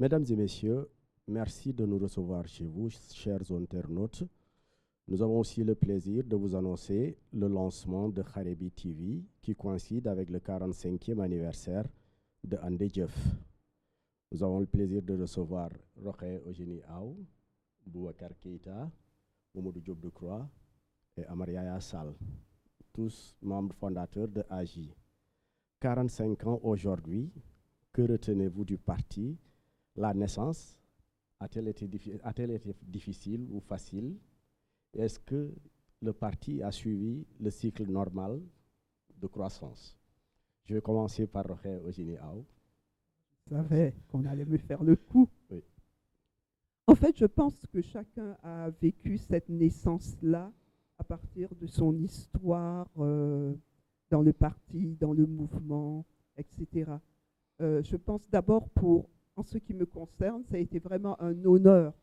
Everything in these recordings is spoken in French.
Mesdames et messieurs, merci de nous recevoir chez vous, chers internautes. Nous avons aussi le plaisir de vous annoncer le lancement de Kharebi TV qui coïncide avec le 45e anniversaire de Ande Dieuf. Nous avons le plaisir de recevoir Rokhaya Eugénie Aw, Boubacar Keïta, Mamadou Diop Decroix et Amariaya Sall, tous membres fondateurs de AJ. 45 ans aujourd'hui, que retenez-vous du parti? La naissance a-t-elle été difficile ou facile? Est-ce que le parti a suivi le cycle normal de croissance? Je vais commencer par Rokhaya Eugénie Aw. Je savais qu'on allait me faire le coup. Oui. En fait, je pense que chacun a vécu cette naissance-là à partir de son histoire dans le parti, dans le mouvement, etc. Je pense d'abord en ce qui me concerne, ça a été vraiment un honneur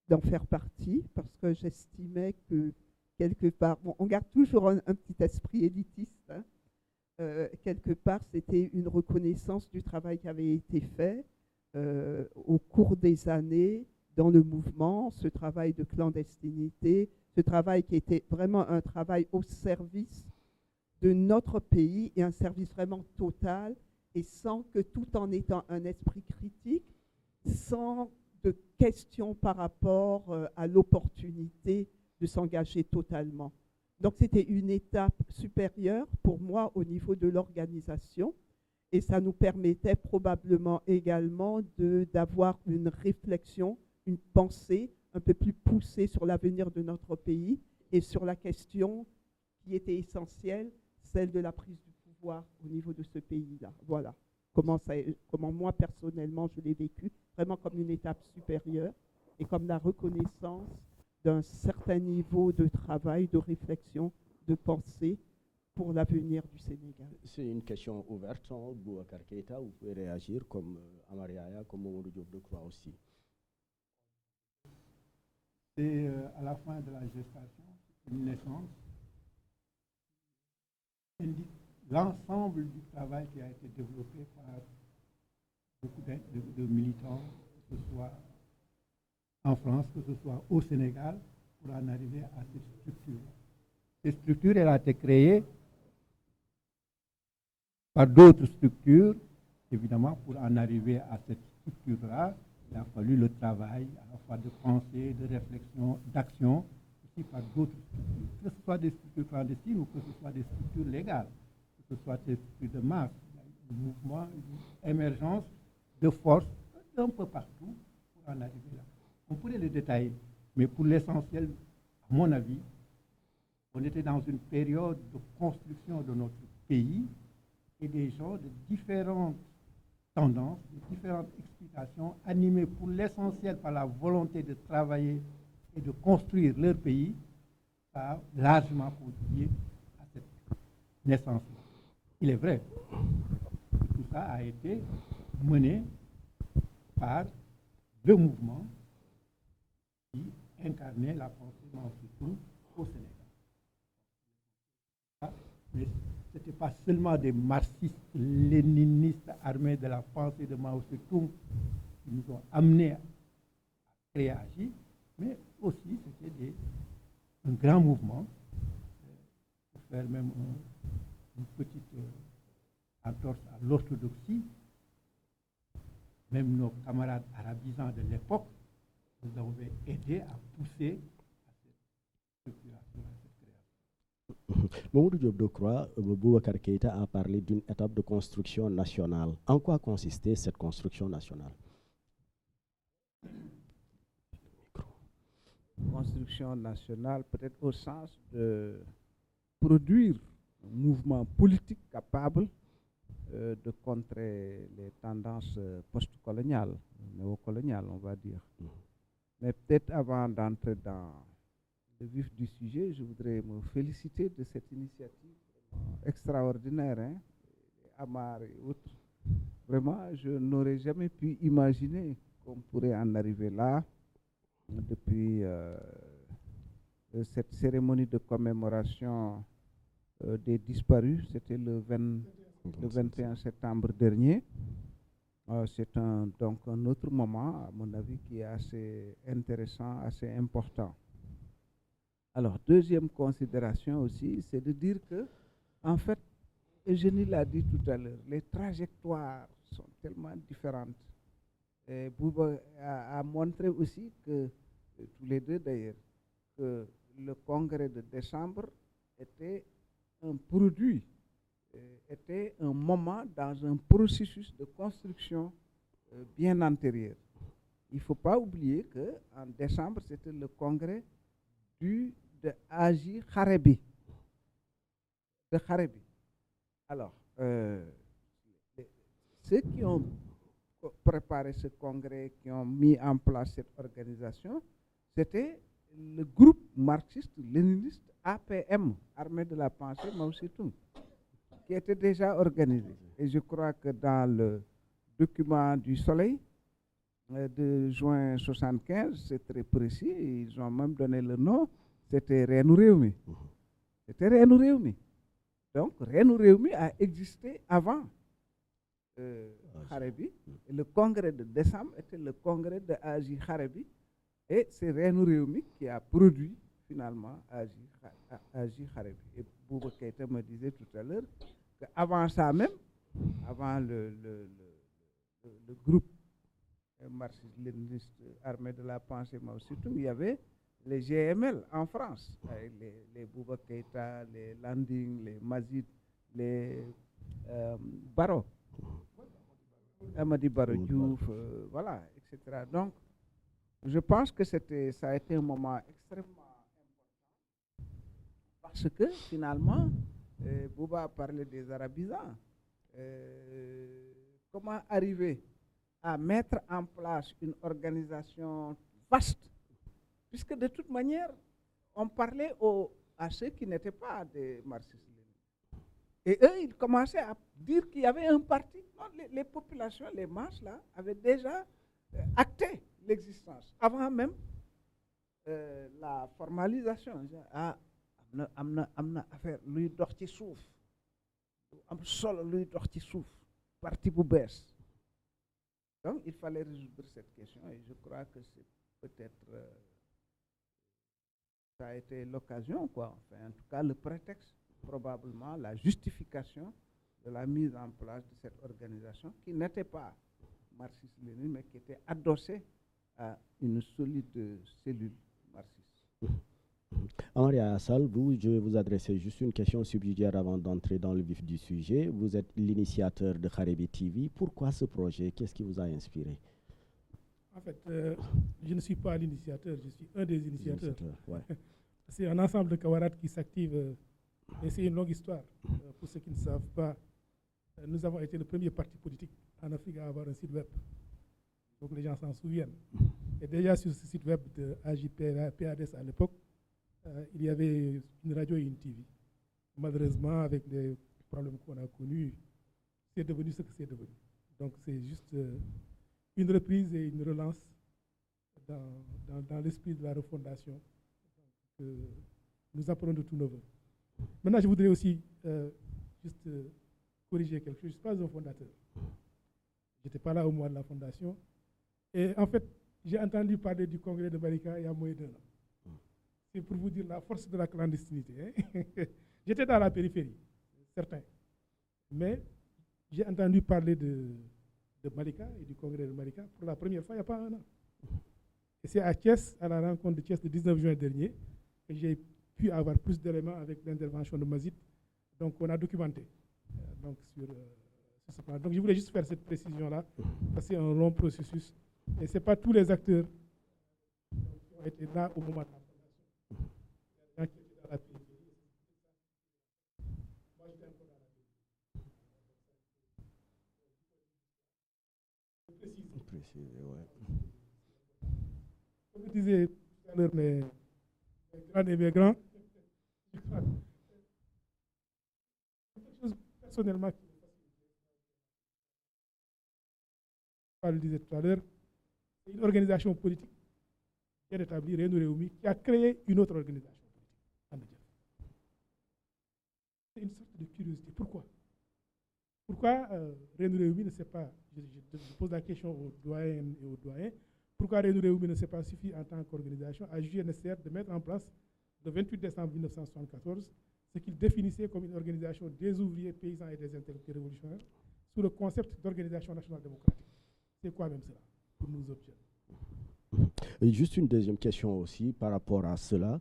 d'en faire partie parce que j'estimais que quelque part, bon, on garde toujours un petit esprit élitiste, hein, quelque part, c'était une reconnaissance du travail qui avait été fait au cours des années dans le mouvement, ce travail de clandestinité, ce travail qui était vraiment un travail au service de notre pays et un service vraiment total, et sans que, tout en étant un esprit critique, sans de questions par rapport à l'opportunité de s'engager totalement. Donc c'était une étape supérieure pour moi au niveau de l'organisation, et ça nous permettait probablement également d'avoir une réflexion, une pensée un peu plus poussée sur l'avenir de notre pays et sur la question qui était essentielle, celle de la prise du pouvoir au niveau de ce pays-là. Voilà comment moi personnellement je l'ai vécu, vraiment comme une étape supérieure et comme la reconnaissance d'un certain niveau de travail, de réflexion, de pensée pour l'avenir du Sénégal. C'est une question ouverte, hein, Boubacar Keïta, vous pouvez réagir comme Amariaya, comme Mamadou Diop Decroix aussi. C'est à la fin de la gestation, une naissance, indique l'ensemble du travail qui a été développé par beaucoup de militants, que ce soit en France, que ce soit au Sénégal, pour en arriver à cette structure. Cette structure, elle a été créée par d'autres structures, évidemment, pour en arriver à cette structure-là, il a fallu le travail, à la fois de pensée, de réflexion, d'action, aussi par d'autres structures, que ce soit des structures clandestines ou que ce soit des structures légales, que ce soit des structures de masse, du mouvement, une émergence de force un peu partout pour en arriver là. On pourrait le détailler, mais pour l'essentiel, à mon avis, on était dans une période de construction de notre pays et des gens de différentes tendances, de différentes explications, animées pour l'essentiel par la volonté de travailler et de construire leur pays, ça a largement contribué à cette naissance-là. Il est vrai que tout ça a été mené par le mouvement qui incarnait la pensée Mao Tse-tung au Sénégal. Mais ce n'était pas seulement des marxistes, léninistes armés de la pensée de Mao Tse-tung qui nous ont amenés à créer AJ, mais aussi c'était un grand mouvement, pour faire même une petite entorse à l'orthodoxie. Même nos camarades arabisants de l'époque nous avaient aidés à pousser à cette structuration, à cette création. Mamadou Diop Decroix, Boubacar Keïta a parlé d'une étape de construction nationale. En quoi consistait cette construction nationale? Construction nationale, peut-être au sens de produire un mouvement politique capable de contrer les tendances post-coloniales, néocoloniales, on va dire. Mais peut-être avant d'entrer dans le vif du sujet, je voudrais me féliciter de cette initiative extraordinaire, hein, Amar et autres. Vraiment, je n'aurais jamais pu imaginer qu'on pourrait en arriver là depuis cette cérémonie de commémoration des disparus. C'était le 21 septembre dernier. c'est donc un autre moment, à mon avis, qui est assez intéressant, assez important. Alors, deuxième considération aussi, c'est de dire que, en fait, Eugénie l'a dit tout à l'heure, les trajectoires sont tellement différentes. Et Bouba a montré aussi que, tous les deux d'ailleurs, que le congrès de décembre était un produit, était un moment dans un processus de construction bien antérieur. Il ne faut pas oublier qu'en décembre, c'était le congrès de Haji Kharebi. De Kharebi. Alors, ceux qui ont préparé ce congrès, qui ont mis en place cette organisation, c'était le groupe marxiste-léniniste APM, Armée de la Pensée Mao Tse-tung, qui était déjà organisé. Et je crois que dans le document du Soleil de juin 75, c'est très précis, ils ont même donné le nom, c'était Reenu Réumi. C'était Reenu Réumi. Donc, Reenu Réumi a existé avant Kharebi. Et le congrès de décembre était le congrès de Haji Kharebi. Et c'est Reenu Réumi qui a produit finalement Haji Kharebi. Et Bouba Keïta me disait tout à l'heure qu'avant ça même, avant le groupe marxiste-léniniste Armée de la Pensée Mao Tse-tung, il y avait les GML en France, avec les Bouba Keïta, les Landing, les Mazid, les Baro, Amadi Baro Diouf, voilà, etc. Donc, je pense que ça a été un moment extrêmement important parce que finalement, Bouba a parlé des arabisants. Comment arriver à mettre en place une organisation vaste, puisque de toute manière, on parlait à ceux qui n'étaient pas des marxistes. Et eux, ils commençaient à dire qu'il y avait un parti. Non, les populations, les masses, là, avaient déjà acté l'existence, avant même la formalisation. Amna affaire luy dox ci souf am solo luy dox ci souf parti bu bees. Donc il fallait résoudre cette question et je crois que c'est peut-être ça a été l'occasion, quoi. Enfin, en tout cas le prétexte, probablement la justification de la mise en place de cette organisation qui n'était pas marxiste-léniniste mais qui était adossée à une solide cellule marxiste. Amaria Assal, je vais vous adresser juste une question subsidiaire avant d'entrer dans le vif du sujet. Vous êtes l'initiateur de Kharebi TV. Pourquoi ce projet? Qu'est-ce qui vous a inspiré? En fait, je ne suis pas l'initiateur, je suis un des initiateurs. Ouais. C'est un ensemble de camarades qui s'activent. Et c'est une longue histoire. Pour ceux qui ne savent pas, nous avons été le premier parti politique en Afrique à avoir un site web. Donc les gens s'en souviennent. Et déjà sur ce site web de AJPADS à l'époque, il y avait une radio et une TV. Malheureusement, avec les problèmes qu'on a connus, c'est devenu ce que c'est devenu. Donc c'est juste une reprise et une relance dans l'esprit de la refondation que nous apprenons de tous nos voeux. Maintenant, je voudrais aussi juste corriger quelque chose. Je ne suis pas un fondateur. Je n'étais pas là au moment de la fondation. Et en fait, j'ai entendu parler du congrès de Malika il y a moins d'1 an. C'est pour vous dire la force de la clandestinité. Hein. J'étais dans la périphérie, certain. Mais j'ai entendu parler de Malika et du congrès de Malika pour la première fois il n'y a pas 1 an. Et c'est à Thiès, à la rencontre de Thiès le 19 juin dernier, que j'ai pu avoir plus d'éléments avec l'intervention de Mazid. Donc on a documenté donc, sur ce plan. Donc je voulais juste faire cette précision-là, parce que c'est un long processus. Et ce n'est pas tous les acteurs qui ont été là au moment de la fondation. Il y a des gens qui étaient dans la périphérie. Moi, j'étais encore dans la périphérie. Je précise. Ouais. Comme je disais tout à l'heure, mes grands et mes grands, quelque chose personnellement qui me fascine. Je le disais tout à l'heure, c'est une organisation politique bien établie, Reenu Réumi, qui a créé une autre organisation politique. C'est une sorte de curiosité. Pourquoi Reenu Réumi ne s'est pas je pose la question aux doyennes et aux doyens, pourquoi Réunion Réumi ne s'est pas suffi en tant qu'organisation à juger nécessaire de mettre en place le 28 décembre 1974 ce qu'il définissait comme une organisation des ouvriers, paysans et des intellectuels révolutionnaires sous le concept d'organisation nationale démocratique. C'est quoi même cela pour nous autres jeunes? Et juste une deuxième question aussi par rapport à cela.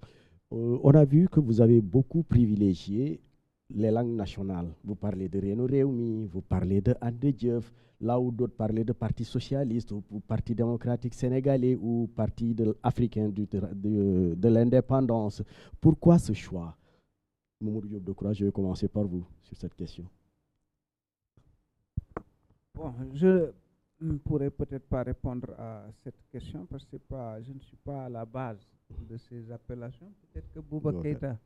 On a vu que vous avez beaucoup privilégié les langues nationales. Vous parlez de Réunion Réumi, vous parlez de Andedjeuf, là où d'autres parlaient de Parti socialiste, ou Parti démocratique sénégalais, ou Parti africain de l'indépendance. Pourquoi ce choix? Mamadou Diop Decroix, je vais commencer par vous sur cette question. Bon, je ne pourrais peut-être pas répondre à cette question parce que je ne suis pas à la base de ces appellations. Peut-être que Bouba Keïta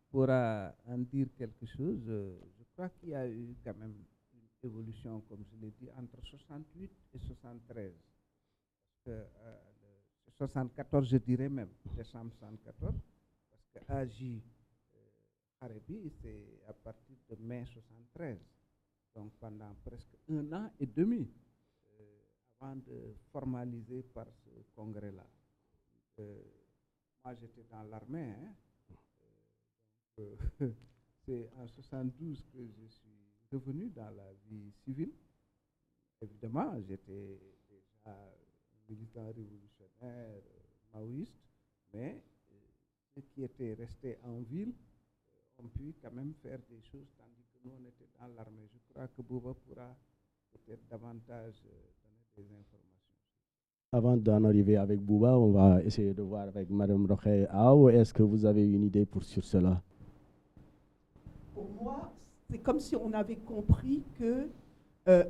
pourra en dire quelque chose. Je crois qu'il y a eu quand même une évolution, comme je l'ai dit, entre 68 et 73. 74, je dirais même, décembre 74, parce que AJ Harebi, c'est à partir de mai 73. Donc pendant presque 1 an et demi, avant de formaliser par ce congrès-là. Moi, j'étais dans l'armée. C'est en 72 que je suis revenu dans la vie civile. Évidemment, j'étais déjà militant révolutionnaire, maoïste, mais ceux qui étaient restés en ville ont pu quand même faire des choses, tandis que nous, on était dans l'armée. Je crois que Bouba pourra peut-être davantage donner des informations. Avant d'en arriver avec Bouba, on va essayer de voir avec Mme Rokhaya Aou. Est-ce que vous avez une idée sur cela? Pour moi, c'est comme si on avait compris que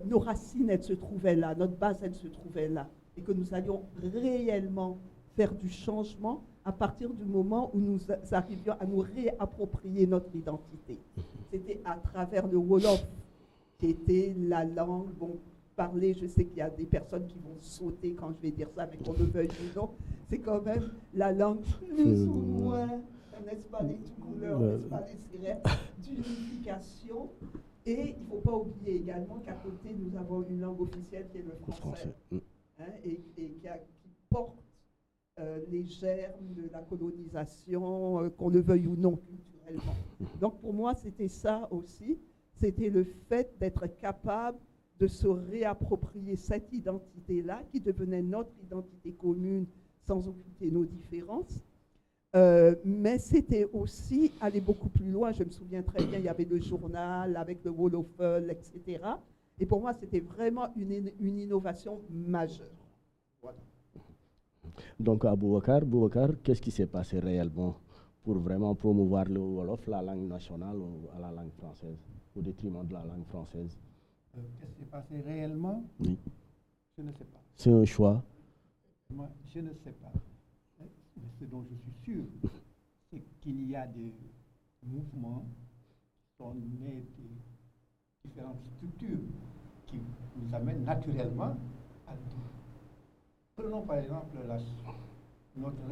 nos racines, elles se trouvaient là, notre base, elle se trouvait là, et que nous allions réellement faire du changement à partir du moment où nous arrivions à nous réapproprier notre identité. C'était à travers le Wolof, qui était la langue, bon, parler, je sais qu'il y a des personnes qui vont sauter quand je vais dire ça, mais qu'on le veuille ou non, c'est quand même la langue plus ou moins, n'est-ce pas, les couleurs, n'est-ce pas, les sirènes, d'unification. Et il ne faut pas oublier également qu'à côté, nous avons une langue officielle qui est le français, hein, et qui porte les germes de la colonisation, qu'on le veuille ou non culturellement. Donc pour moi, c'était ça aussi, c'était le fait d'être capable de se réapproprier cette identité-là, qui devenait notre identité commune sans occulter nos différences. Mais c'était aussi aller beaucoup plus loin. Je me souviens très bien, il y avait le journal avec le Wolofel, etc. Et pour moi, c'était vraiment une innovation majeure. Voilà. Donc, à Boubacar, qu'est-ce qui s'est passé réellement pour vraiment promouvoir le Wolof, la langue nationale, à la langue française, au détriment de la langue française? Qu'est-ce qui s'est passé réellement? Oui. Je ne sais pas. C'est un choix? Moi, je ne sais pas. Mais ce dont je suis sûr, c'est qu'il y a des mouvements qui sont nés de différentes structures qui nous amènent naturellement à tout. Prenons par exemple notre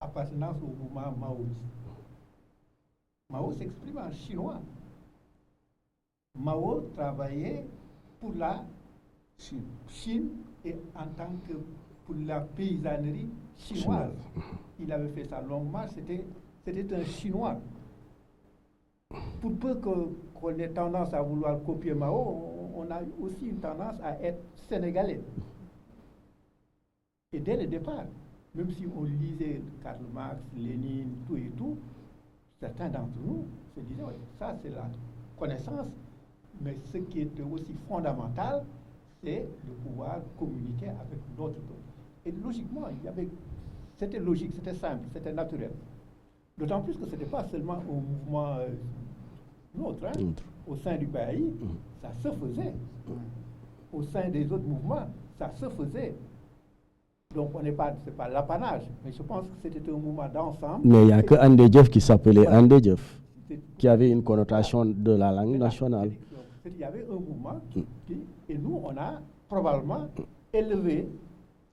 appartenance au mouvement maoïste. Mao s'exprime en chinois. Mao travaillait pour la Chine et en tant que pour la paysannerie chinoise. Il avait fait sa longue marche, c'était un Chinois. Pour peu qu'on ait tendance à vouloir copier Mao, on a aussi une tendance à être sénégalais. Et dès le départ, même si on lisait Karl Marx, Lénine, tout et tout, certains d'entre nous se disaient, ouais, ça c'est la connaissance, mais ce qui était aussi fondamental, c'est de pouvoir communiquer avec notre peuple. Et logiquement, c'était logique, c'était simple, c'était naturel. D'autant plus que ce n'était pas seulement au mouvement nôtre, hein. Au sein du pays, ça se faisait. Au sein des autres mouvements, ça se faisait. Donc, c'est pas l'apanage, mais je pense que c'était un mouvement d'ensemble. Mais il n'y a que Andedjeuf qui s'appelait Andedjeuf, qui avait une connotation de la langue nationale. Il y avait un mouvement et nous, on a probablement élevé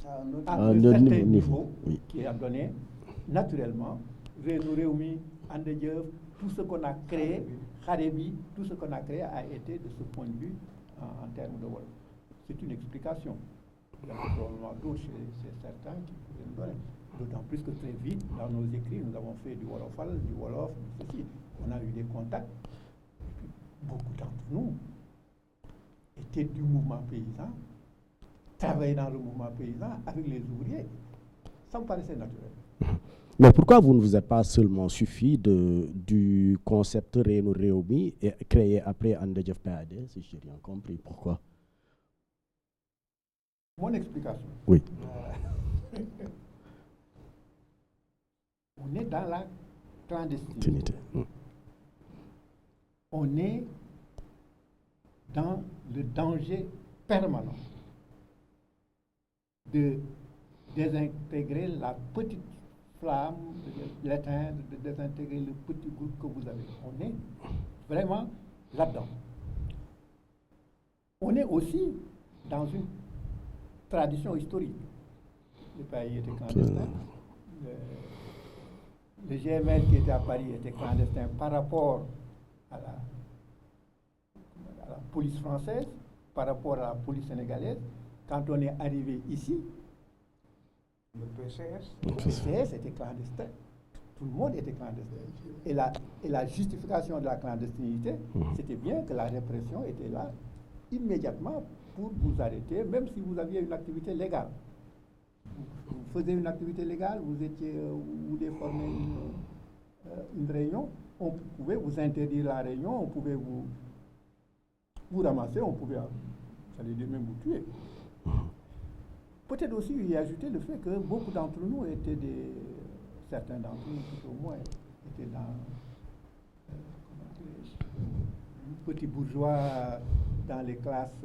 à un certain niveau qui a donné naturellement Réunion Réumi, Andedjeuf, tout ce qu'on a créé, Kharebi, tout ce qu'on a créé a été de ce point de vue en termes de Wolof. C'est une explication. Il y a probablement d'autres chez certains qui pourraient nous donner. D'autant plus que très vite, dans nos écrits, nous avons fait du Wolofal, du Wolof, du ceci. On a eu des contacts. Et puis, beaucoup d'entre nous étaient du mouvement paysan, travaillaient dans le mouvement paysan avec les ouvriers. Ça me paraissait naturel. Mais pourquoi vous ne vous êtes pas seulement suffi du concept Renu Réumi et créé après Andejef PAD, si j'ai bien compris? Pourquoi? Mon explication. Oui. On est dans la clandestinité. On est dans le danger permanent de désintégrer la petite flamme, de l'éteindre, de désintégrer le petit groupe que vous avez. On est vraiment là-dedans. On est aussi dans une tradition historique. Le pays était clandestin. Le GML qui était à Paris était clandestin par rapport à la police française, par rapport à la police sénégalaise. Quand on est arrivé ici, le PCS était clandestin. Tout le monde était clandestin. Et la justification de la clandestinité, c'était bien que la répression était là immédiatement pour vous arrêter, même si vous aviez une activité légale. Vous faisiez une activité légale, vous déformez une réunion, on pouvait vous interdire la réunion, on pouvait vous ramasser, on pouvait, j'allais dire même vous tuer. Peut-être aussi y ajouter le fait que beaucoup d'entre nous étaient certains d'entre nous, tout au moins, étaient dans petits bourgeois, dans les classes,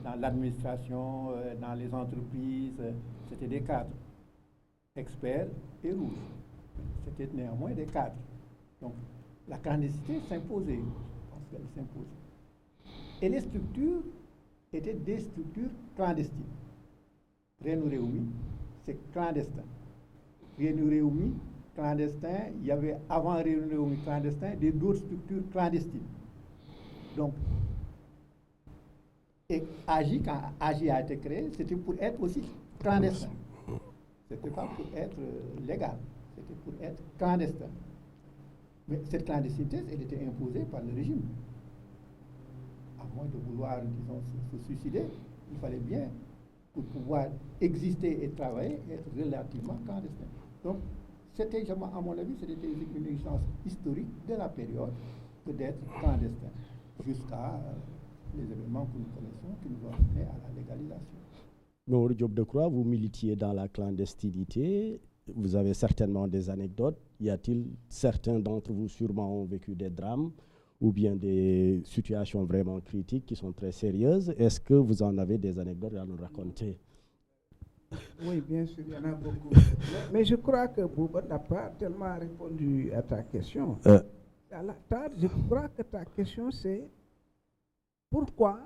dans l'administration, dans les entreprises, c'était des cadres, experts et rouges. C'était néanmoins des cadres. Donc la clandestinité s'imposait, je pense qu'elle s'imposait. Et les structures étaient des structures clandestines. Renu Réumi, c'est clandestin. Renu Réumi, clandestin, il y avait avant Renu Réumi clandestin d'autres structures clandestines. Donc, et AGI, quand AGI a été créé, c'était pour être aussi clandestin. C'était pas pour être légal, c'était pour être clandestin. Mais cette clandestinité, elle était imposée par le régime. À moins de vouloir, disons, se suicider, il fallait bien, pour pouvoir exister et travailler, être relativement clandestin. Donc, c'était, à mon avis, c'était une exigence historique de la période que d'être clandestin, jusqu'à les événements que nous connaissons qui nous ont amenés à la légalisation. Mamadou Diop Decroix, vous militiez dans la clandestinité, vous avez certainement des anecdotes. Y a-t-il certains d'entre vous sûrement ont vécu des drames ou bien des situations vraiment critiques qui sont très sérieuses? Est-ce que vous en avez des anecdotes à nous raconter? Oui, bien sûr, il y en a beaucoup. Mais je crois que Bouba n'a pas tellement répondu à ta question. Je crois que ta question c'est pourquoi,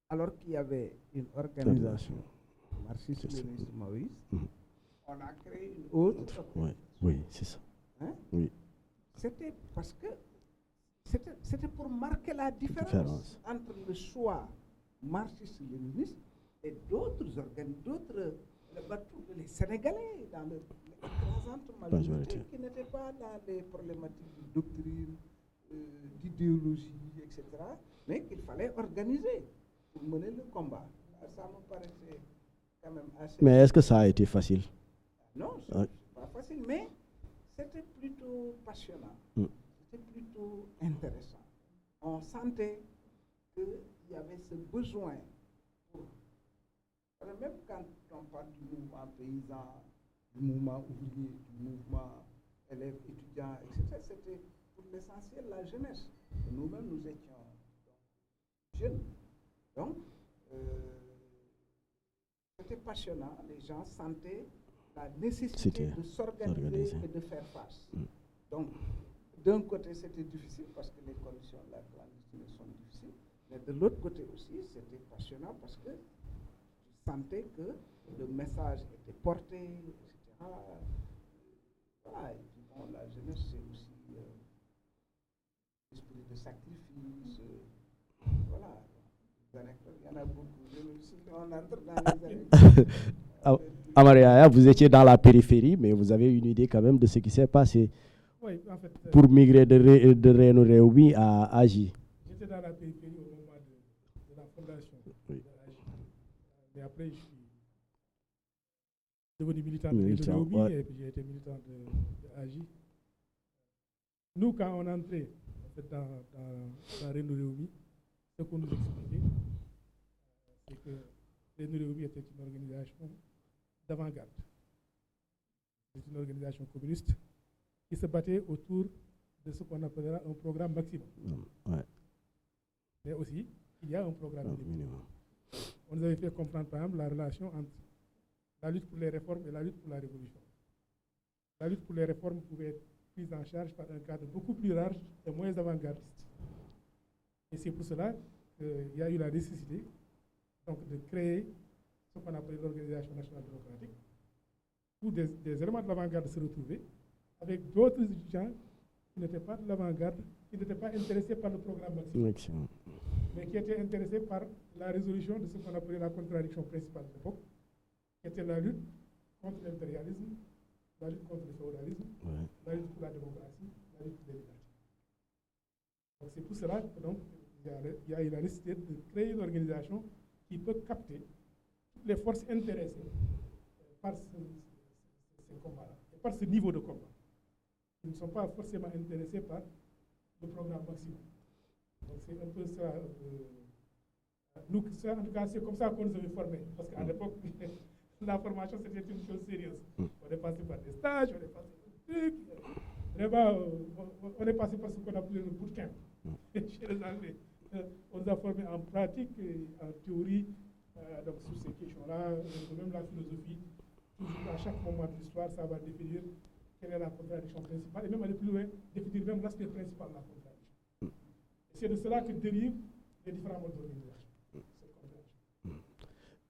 alors qu'il y avait une organisation marxiste-léniniste maoïste, on a créé une autre. Oui, c'est ça. Hein? Oui. C'était parce que c'était pour marquer la différence entre le choix marxiste-léniniste et d'autres les Sénégalais dans l'écrasante majorité qui n'étaient pas dans les problématiques de doctrine, d'idéologie, etc., mais qu'il fallait organiser pour mener le combat. Ça me paraissait quand même assez... Mais est-ce que ça a été facile? Non, ce n'est pas facile, mais c'était plutôt passionnant. C'était plutôt intéressant. On sentait qu'il y avait ce besoin pour... Même quand on parle du mouvement paysan, du mouvement ouvrier, du mouvement élèves, étudiants, etc., c'était pour l'essentiel la jeunesse. Et nous-mêmes, nous étions jeunes. Donc, c'était passionnant. Les gens sentaient la nécessité de s'organiser et de faire face. Donc, d'un côté, c'était difficile parce que les conditions de la clandestinité sont difficiles, mais de l'autre côté aussi, c'était passionnant parce que tu sentais que le message était porté, etc. Voilà, et puis bon, la jeunesse, c'est aussi esprit de sacrifice. Voilà. Les anecdotes, il y en a beaucoup. Si on entre dans les anecdotes. Amaria, vous étiez dans la périphérie, mais vous avez une idée quand même de ce qui s'est passé Oui, en fait, pour migrer de Reno Réumi à Agi. j'étais dans la périphérie au moment de la fondation Oui. de AGI. Mais après, je suis devenu militant de Militant, Réumi ouais. et puis j'ai été militant de AGI. Nous, quand on entrait en fait, dans Reno Réumi, ce qu'on nous expliquait, c'est que Reno Réumi était une organisation d'avant-garde. C'est une organisation communiste qui se battait autour de ce qu'on appellera un programme maximum. Ouais. Mais aussi, il y a un programme minimum. Minimum. On nous avait fait comprendre, par exemple, la relation entre la lutte pour les réformes et la lutte pour la révolution. La lutte pour les réformes pouvait être prise en charge par un cadre beaucoup plus large et moins avant-gardiste. Et c'est pour cela qu'il y a eu la nécessité donc, de créer ce qu'on appelle l'Organisation nationale démocratique, où des éléments de l'avant-garde se retrouvaient, avec d'autres gens qui n'étaient pas de l'avant-garde, qui n'étaient pas intéressés par le programme maximum, mais qui étaient intéressés par la résolution de ce qu'on appelait la contradiction principale de l'époque, qui était la lutte contre l'impérialisme, la lutte contre le féodalisme, la lutte pour la démocratie, la lutte pour les libertés. Donc c'est pour cela que donc, il y a eu la nécessité de créer une organisation qui peut capter toutes les forces intéressées par ces combats-là, et par ce niveau de combat. Ils ne sont pas forcément intéressés par le programme maximum. Donc c'est un peu ça. Nous, en tout cas, c'est comme ça qu'on nous avait formés. Parce qu'à l'époque, la formation, c'était une chose sérieuse. On est passé par des stages, on est passé par des trucs. Vraiment, on est passé par ce qu'on appelait le bootcamp chez les Anglais. On nous a formés en pratique et en théorie donc sur ces questions-là, même la philosophie. Toujours à chaque moment de l'histoire, ça va définir quelle est la contradiction principale, et même aller plus loin, définir même l'aspect principal de la contradiction. Et c'est de cela que dérivent les différents modes d'organisation.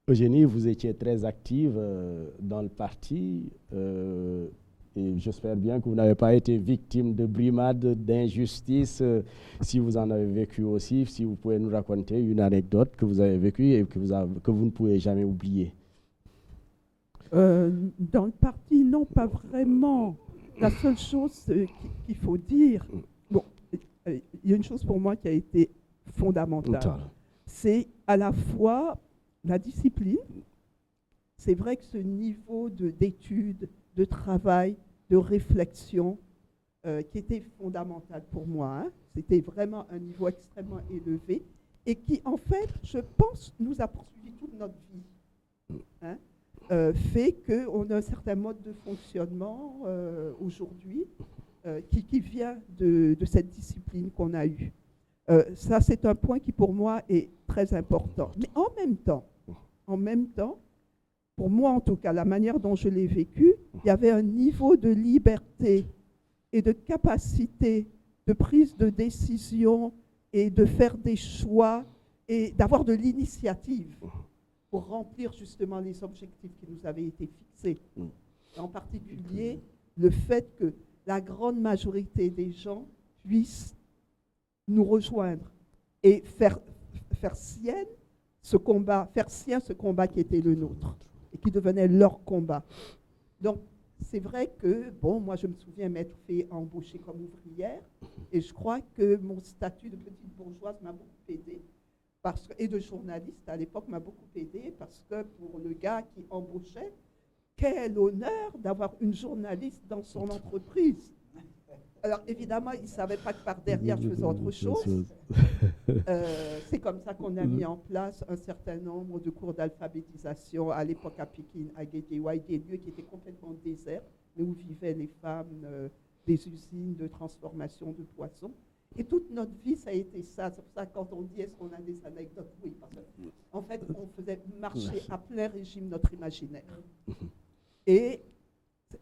Eugénie, vous étiez très active dans le parti et j'espère bien que vous n'avez pas été victime de brimades, d'injustices. Si vous en avez vécu aussi, si vous pouvez nous raconter une anecdote que vous avez vécue et que vous ne pouvez jamais oublier. Dans le parti, non, pas vraiment. La seule chose qu'il faut dire, bon, il y a une chose pour moi qui a été fondamentale. C'est à la fois la discipline. C'est vrai que ce niveau d'études, de travail, de réflexion, qui était fondamental pour moi, hein, c'était vraiment un niveau extrêmement élevé et qui, en fait, je pense, nous a poursuivi toute notre vie. Hein, fait qu'on a un certain mode de fonctionnement aujourd'hui qui vient de cette discipline qu'on a eue. Ça, c'est un point qui, pour moi, est très important. Mais en même temps, pour moi, en tout cas, la manière dont je l'ai vécu, il y avait un niveau de liberté et de capacité de prise de décision et de faire des choix et d'avoir de l'initiative pour remplir justement les objectifs qui nous avaient été fixés. En particulier, le fait que la grande majorité des gens puissent nous rejoindre et faire sien ce combat qui était le nôtre et qui devenait leur combat. Donc, c'est vrai que, bon, moi je me souviens m'être fait embaucher comme ouvrière et je crois que mon statut de petite bourgeoise m'a beaucoup aidé. Et de journaliste à l'époque m'a beaucoup aidé parce que pour le gars qui embauchait, quel honneur d'avoir une journaliste dans son entreprise. Alors évidemment, il ne savait pas que par derrière je faisais autre chose. C'est comme ça qu'on a mis en place un certain nombre de cours d'alphabétisation à l'époque à Pékin, à Guédiawaye, des lieux qui étaient complètement déserts, mais où vivaient les femmes des usines de transformation de poissons. Et toute notre vie, ça a été ça. C'est pour ça que quand on dit est-ce qu'on a des anecdotes, oui, parce qu'en fait, on faisait marcher à plein régime notre imaginaire. Et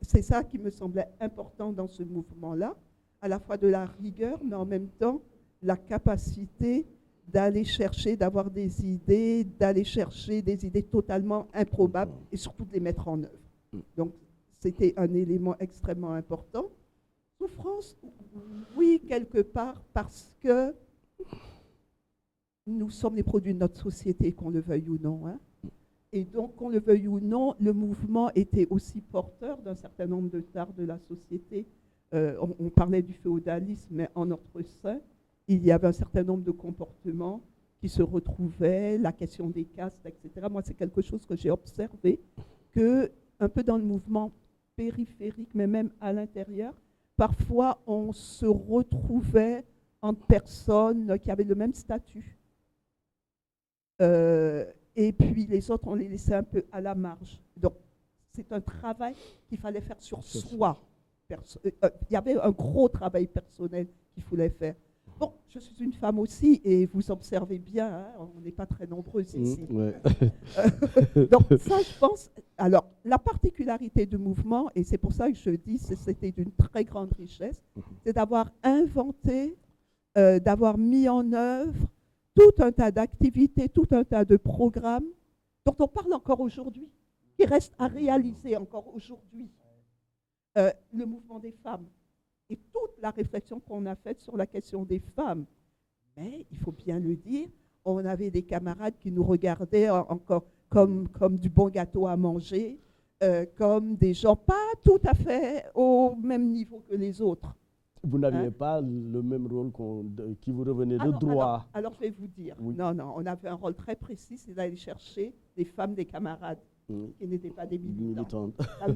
c'est ça qui me semblait important dans ce mouvement-là, à la fois de la rigueur, mais en même temps, la capacité d'aller chercher, d'avoir des idées, d'aller chercher des idées totalement improbables et surtout de les mettre en œuvre. Donc, c'était un élément extrêmement important. Souffrance, oui, quelque part, parce que nous sommes les produits de notre société, qu'on le veuille ou non. Hein. Et donc, qu'on le veuille ou non, le mouvement était aussi porteur d'un certain nombre de tares de la société. On parlait du féodalisme, mais en notre sein, il y avait un certain nombre de comportements qui se retrouvaient, la question des castes, etc. Moi, c'est quelque chose que j'ai observé, que un peu dans le mouvement périphérique, mais même à l'intérieur, parfois on se retrouvait entre personnes qui avaient le même statut. Et puis les autres, on les laissait un peu à la marge. Donc, c'est un travail qu'il fallait faire sur soi. Il y avait un gros travail personnel qu'il fallait faire. Bon, je suis une femme aussi, et vous observez bien, hein, on n'est pas très nombreuses ici. Ouais. Donc ça, je pense... Alors, la particularité du mouvement, et c'est pour ça que je dis que c'était d'une très grande richesse, c'est d'avoir inventé, d'avoir mis en œuvre tout un tas d'activités, tout un tas de programmes dont on parle encore aujourd'hui, qui restent à réaliser encore aujourd'hui. Le mouvement des femmes et toute la réflexion qu'on a faite sur la question des femmes. Mais, il faut bien le dire, on avait des camarades qui nous regardaient encore comme du bon gâteau à manger, comme des gens pas tout à fait au même niveau que les autres. Vous n'aviez pas le même rôle qui vous revenait de droit. Alors, je vais vous dire. Oui. Non, on avait un rôle très précis, c'est d'aller chercher des femmes, des camarades qui n'étaient pas des militantes. Là,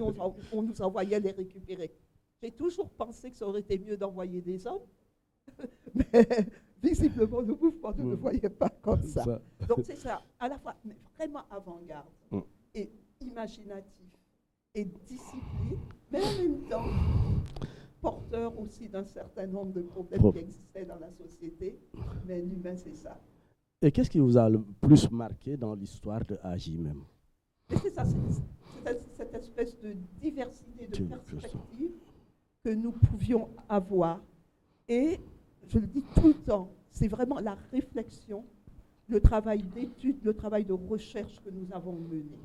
on nous envoyait les récupérer. J'ai toujours pensé que ça aurait été mieux d'envoyer des hommes, mais visiblement, le mouvement ne le voyait pas comme ça. Donc, c'est ça, à la fois mais vraiment avant-garde et imaginatif et discipline, mais en même temps porteur aussi d'un certain nombre de problèmes qui existaient dans la société. Mais l'humain, c'est ça. Et qu'est-ce qui vous a le plus marqué dans l'histoire de AJ même? Et c'est ça, c'est cette espèce de diversité de perspectives que nous pouvions avoir. Et je le dis tout le temps, c'est vraiment la réflexion, le travail d'étude, le travail de recherche que nous avons mené.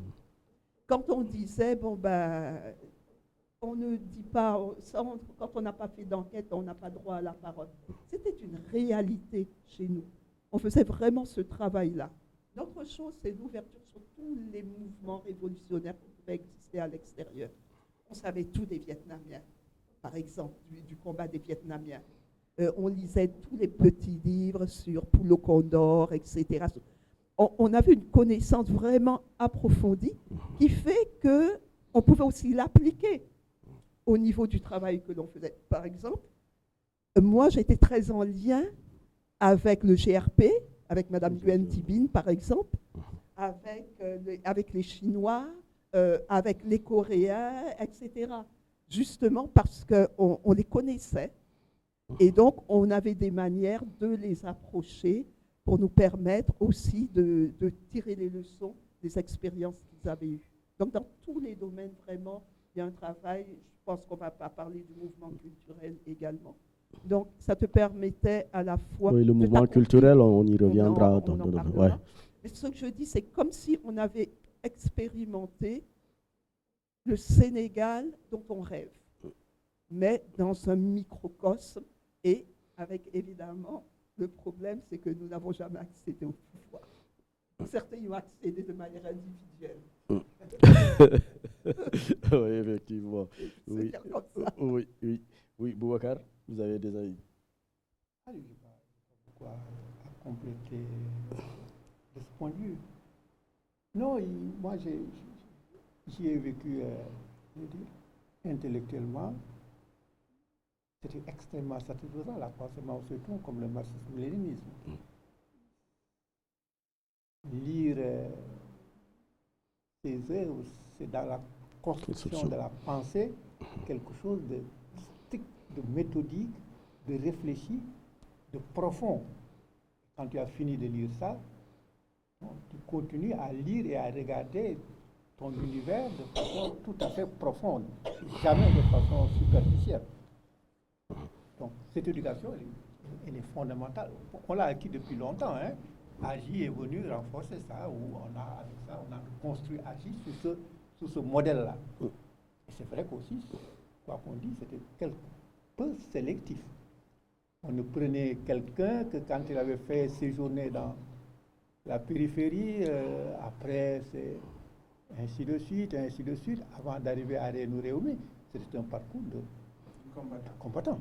Quand on disait, bon ben, on ne dit pas, quand on n'a pas fait d'enquête, on n'a pas droit à la parole. C'était une réalité chez nous. On faisait vraiment ce travail-là. L'autre chose, c'est l'ouverture sur tous les mouvements révolutionnaires qui pouvaient exister à l'extérieur. On savait tout des Vietnamiens, par exemple, du combat des Vietnamiens. On lisait tous les petits livres sur Poulo Condor, etc. On avait une connaissance vraiment approfondie qui fait qu'on pouvait aussi l'appliquer au niveau du travail que l'on faisait. Par exemple, moi, j'étais très en lien avec le GRP, avec Mme Nguyen Thi Binh, par exemple, avec les Chinois, avec les Coréens, etc. Justement parce qu'on les connaissait. Et donc, on avait des manières de les approcher pour nous permettre aussi de tirer les leçons des expériences qu'ils avaient eues. Donc, dans tous les domaines, vraiment, il y a un travail. Je pense qu'on ne va pas parler du mouvement culturel également. Donc, ça te permettait à la fois... Oui, le mouvement culturel, on y reviendra. Ouais. Mais ce que je dis, c'est comme si on avait expérimenté le Sénégal dont on rêve, mais dans un microcosme et avec évidemment le problème, c'est que nous n'avons jamais accédé au pouvoir. Certains y ont accédé de manière individuelle. Oui, effectivement. Oui. Comme ça. Oui, Boubacar, vous avez des avis? Je n'ai pas pourquoi compléter de ce point de vue. Non, moi j'y ai vécu intellectuellement. C'était extrêmement satisfaisant, la pensée Mao Tse-tung comme le marxisme-léninisme. Lire ces œuvres, c'est dans la construction de la pensée quelque chose de strict, de méthodique, de réfléchi, de profond. Quand tu as fini de lire ça, tu continues à lire et à regarder ton univers de façon tout à fait profonde, jamais de façon superficielle. Donc, cette éducation, elle est fondamentale. On l'a acquis depuis longtemps. AJ est venu renforcer ça, avec ça, on a construit AJ sur ce modèle-là. Et c'est vrai qu'aussi, quoi qu'on dise, c'était peu sélectif. On ne prenait quelqu'un que quand il avait fait séjourner dans la périphérie, après c'est ainsi de suite, avant d'arriver à Renou Réumi. C'était un parcours de combattant.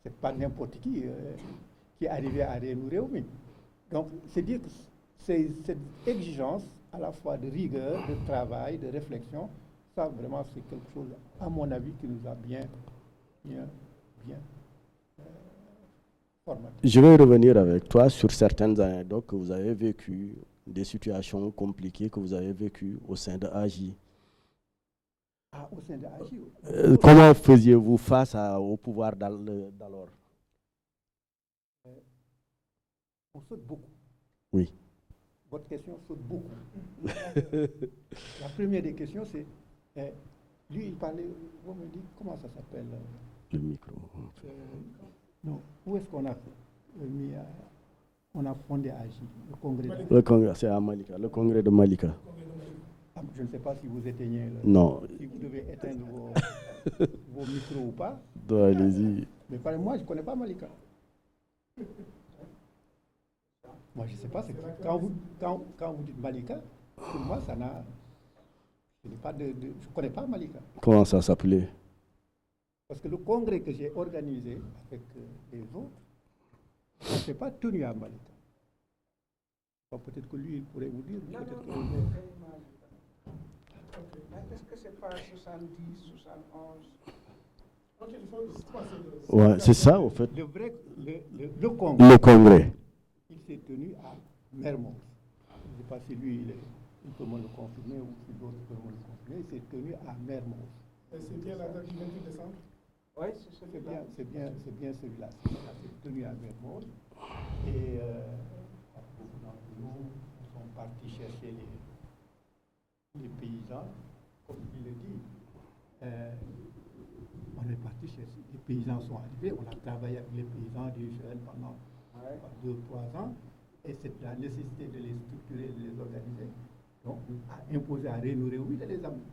C'est pas n'importe qui est arrivé à Renou Réumi. Donc, c'est dire que c'est cette exigence à la fois de rigueur, de travail, de réflexion, ça vraiment c'est quelque chose, à mon avis, qui nous a bien formaté. Je vais revenir avec toi sur certaines anecdotes que vous avez vécues, des situations compliquées que vous avez vécues au sein de AJ. Ah, au sein de AJ. Comment faisiez-vous face au pouvoir d'alors? On saute beaucoup. Oui. Votre question saute beaucoup. La première des questions, c'est, lui, il parlait, vous me dites, comment ça s'appelle? Le micro. Non, où est-ce qu'on a mis, on a fondé AJ, le congrès? Le congrès, c'est à Malika, le congrès de Malika. Ah, je ne sais pas si vous éteignez, non. Si vous devez éteindre vos micros ou pas. Allez-y. Mais moi, je ne connais pas Malika. Moi, je ne sais pas. Quand vous dites Malika, pour moi, ça n'a. Je ne connais pas Malika. Comment ça s'appelait? Parce que le congrès que j'ai organisé avec les autres, ça ne s'est pas tenu à Malika. Bon, peut-être que lui, il pourrait vous dire. Est-ce que c'est pas 70, 71? Ouais, c'est ça, au fait. Le congrès. Le congrès. Il s'est tenu à Mermoz. Je ne sais pas si lui, il peut me le confirmer ou si d'autres peuvent me le confirmer. Il s'est tenu à Mermoz. C'est bien la date du 28 décembre? Oui, c'est bien celui-là. C'est tenu à Mermoz. Et beaucoup d'entre nous sont partis chercher les paysans, comme il le dit. On est parti chercher. Les paysans sont arrivés. On a travaillé avec les paysans, des jeunes pendant 2-3 ans. Et c'est la nécessité de les structurer, de les organiser. Donc, on a imposé à Renou Réumi de les amener.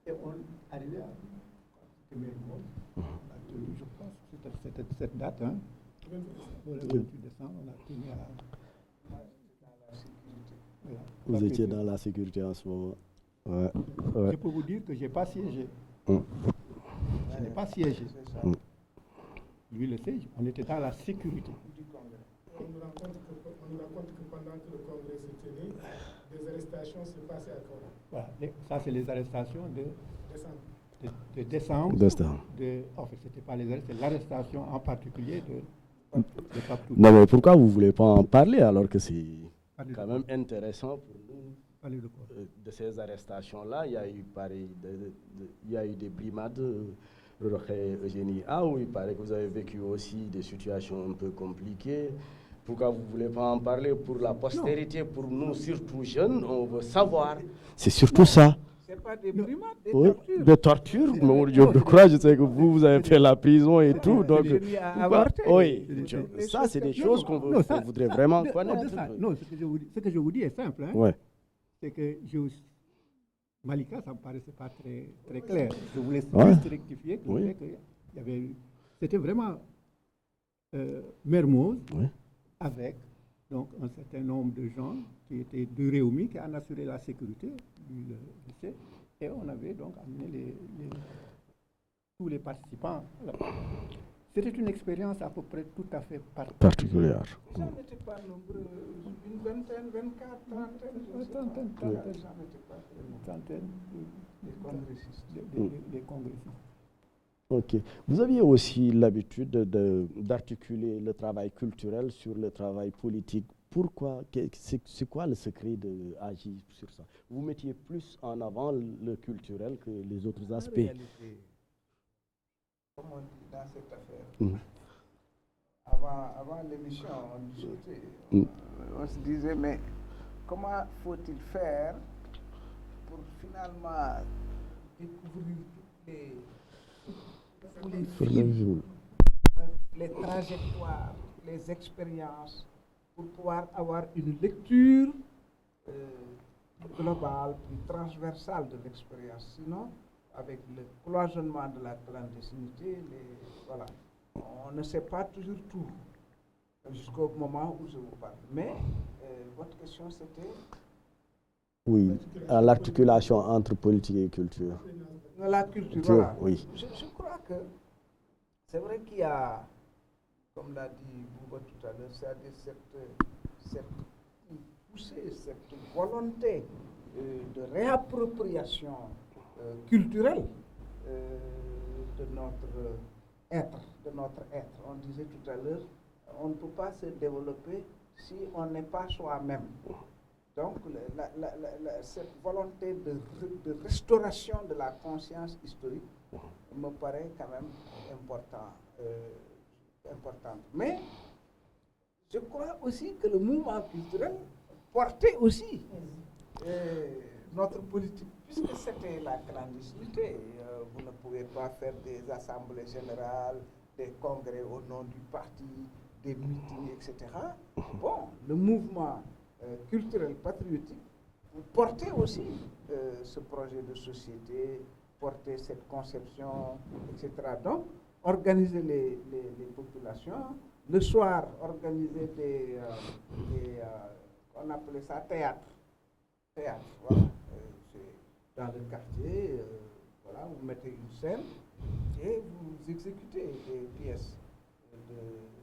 Et on est arrivé à Mermoz. On a tenu, je pense, c'était cette date, hein, le 28 décembre, on a tenu à la sécurité. Voilà. Vous étiez dans la sécurité en ce moment. Ouais. Je peux vous dire que je n'ai pas siégé. Je n'ai pas siégé. Lui le sait, on était dans la sécurité. On nous raconte que pendant que le congrès se tenait, des arrestations se passaient à Kora. Voilà, ça c'est les arrestations de décembre. décembre. En fait, c'était pas les arrestations, c'est l'arrestation en particulier de Paptou. Non, mais pourquoi vous ne voulez pas en parler alors que c'est quand même intéressant pour nous? Parler de quoi? De ces arrestations-là, il y a eu pareil, il y a eu des brimades. Eugénie, où il paraît que vous avez vécu aussi des situations un peu compliquées. Pourquoi vous ne voulez pas en parler pour la postérité, pour nous surtout jeunes, on veut savoir. C'est surtout ça. C'est pas des brimades, des oui, tortures. Des tortures, mais je crois, je sais que vous avez fait la prison et tout. Donc, oui, ça c'est des choses qu'on voudrait vraiment connaître. Non, ce que je vous dis est simple. Hein? Ouais. C'est que Malika, ça ne me paraissait pas très clair. Je voulais juste rectifier c'était vraiment Mermoz avec donc, un certain nombre de gens qui étaient de Réumi qui en assuraient la sécurité du lycée. Et on avait donc amené tous les participants là-bas. C'était une expérience à peu près tout à fait particulière. Ça n'était pas nombreux, une vingtaine, 24, trentaine. Trentaine des congressistes. Ok. Vous aviez aussi l'habitude d'articuler le travail culturel sur le travail politique. Pourquoi? C'est quoi le secret d'agir sur ça? Vous mettiez plus en avant le culturel que les autres aspects. En réalité, comme on dit dans cette affaire, avant l'émission, on se disait, mais comment faut-il faire pour finalement découvrir tous les films, les trajectoires, les expériences, pour pouvoir avoir une lecture globale, plus transversale de l'expérience. Sinon, avec le cloisonnement de la clandestinité, voilà, on ne sait pas toujours tout jusqu'au moment où je vous parle. Mais votre question c'était... Oui, à l'articulation entre politique et culture. La culture, voilà. Oui. Je crois que c'est vrai qu'il y a, comme l'a dit Bouba tout à l'heure, c'est-à-dire cette poussée, cette volonté de réappropriation culturelle de notre être, On disait tout à l'heure, on ne peut pas se développer si on n'est pas soi-même. Donc, cette volonté de restauration de la conscience historique me paraît quand même importante. Mais je crois aussi que le mouvement culturel portait aussi notre politique, puisque c'était la clandestinité. Vous ne pouvez pas faire des assemblées générales, des congrès au nom du parti, des meetings, etc. Bon, le mouvement culturel patriotique portait aussi ce projet de société, portait cette conception, etc. Donc, organiser les populations. Le soir, organiser on appelait ça théâtre, voilà. Dans le quartier, voilà, vous mettez une scène et vous exécutez des pièces,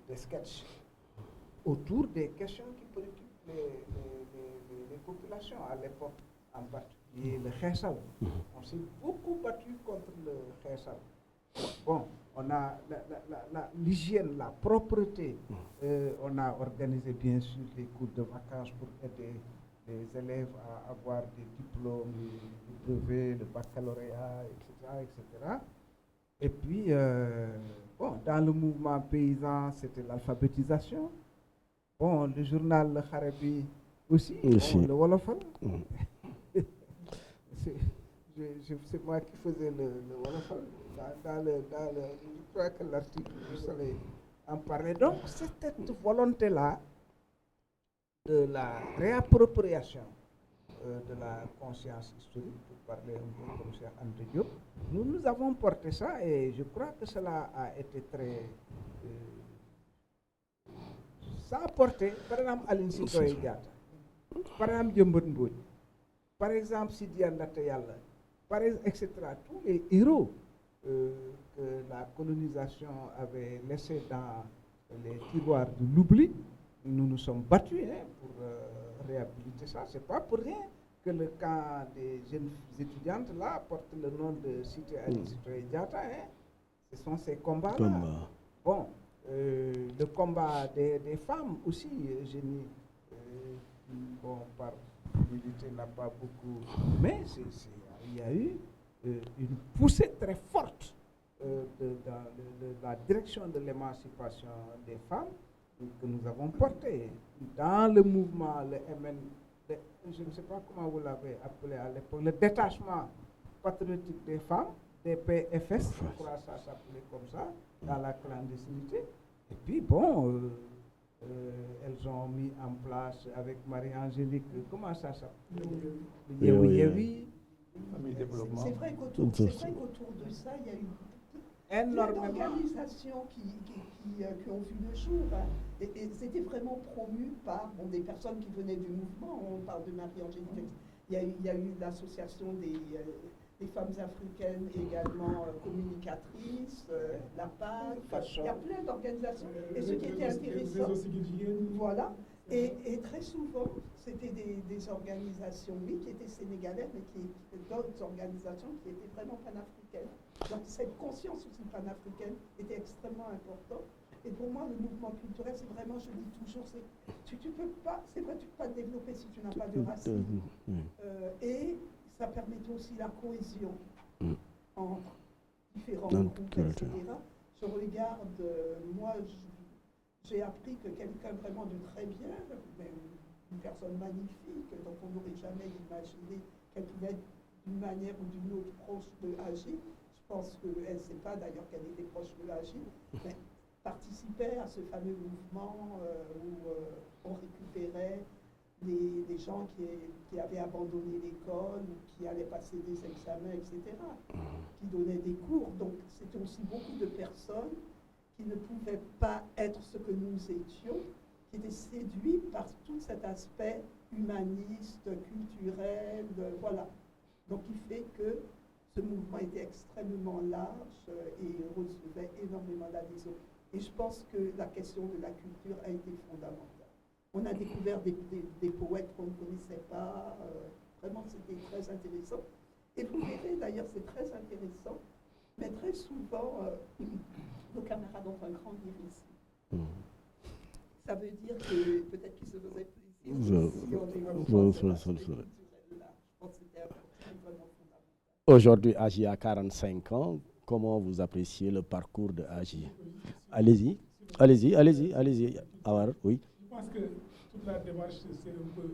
des sketchs autour des questions qui préoccupent les populations à l'époque, en particulier le Khessal. On s'est beaucoup battu contre le Khessal. Bon, on a l'hygiène, la propreté. On a organisé bien sûr des cours de vacances pour aider les élèves à avoir des diplômes, des brevets, le baccalauréat, etc. Et puis, bon, dans le mouvement paysan, c'était l'alphabétisation. Bon, le journal Le Kharabi aussi, bon, le Wolofal. C'est moi qui faisais le Wolofal. Je crois que l'article du Soleil en parlait. Donc, c'est cette volonté-là de la réappropriation de la conscience historique, pour parler un peu comme Cheikh Anta Diop. Nous avons porté ça et je crois que cela a été très... ça a porté, par exemple, Aline Sitoé Diatta, par exemple, Djembot Mbodj, par exemple, Sidi Andate Yalla, etc. Tous les héros que la colonisation avait laissés dans les tiroirs de l'oubli, nous nous sommes battus pour réhabiliter ça. C'est pas pour rien que le camp des jeunes étudiantes là porte le nom de Cité Aline Sitoé Diatta. Ce sont ces combats-là. Bon, le combat des femmes aussi, Eugénie, bon, par humilité n'a pas beaucoup, mais il y a eu une poussée très forte de la direction de l'émancipation des femmes que nous avons portée. Dans le mouvement, le MN, je ne sais pas comment vous l'avez appelé à l'époque, le détachement patriotique des femmes, DPFS, je crois que ça s'appelait comme ça, dans la clandestinité. Et puis bon, elles ont mis en place avec Marie-Angélique, comment ça s'appelle? Yewi. C'est vrai qu'autour de ça, il y a eu énormément d'organisations qui ont vu le jour. Et c'était vraiment promu par des personnes qui venaient du mouvement. On parle de Marie-Angélique. Il y a eu l'association des femmes africaines également communicatrices, la PAC, il y a plein d'organisations. Et ce qui était intéressant, voilà, et très souvent, c'était des organisations, oui, qui étaient sénégalaises, mais d'autres organisations qui étaient vraiment panafricaines. Donc cette conscience aussi panafricaine était extrêmement importante. Et pour moi, le mouvement culturel, c'est vraiment, je dis toujours, tu peux pas, c'est vrai, tu peux pas te développer si tu n'as pas de racines. Et ça permettait aussi la cohésion entre différents groupes, etc. Je regarde, moi, j'ai appris que quelqu'un vraiment de très bien, une personne magnifique, dont on n'aurait jamais imaginé qu'elle pouvait être d'une manière ou d'une autre proche de Agir. Je pense qu'elle ne sait pas d'ailleurs qu'elle était proche de Agir, mais participait à ce fameux mouvement où on récupérait les gens qui avaient abandonné l'école ou qui allaient passer des examens, etc., qui donnaient des cours. Donc, c'était aussi beaucoup de personnes qui ne pouvaient pas être ce que nous étions, qui étaient séduits par tout cet aspect humaniste, culturel, voilà. Donc, il fait que ce mouvement était extrêmement large et recevait énormément d'adhésion. Et je pense que la question de la culture a été fondamentale. On a découvert des poètes qu'on ne connaissait pas. Vraiment, c'était très intéressant. Et vous verrez, d'ailleurs, c'est très intéressant, mais très souvent, nos camarades ont un grand lyrisme. Ça veut dire que peut-être qu'ils se faisaient plaisir. Si on est là. Je pense que c'était vraiment fondamental. Aujourd'hui, Agi a 45 ans. Comment vous appréciez le parcours de Agi? Allez-y. Alors, oui. Je pense que toute la démarche, c'est un peu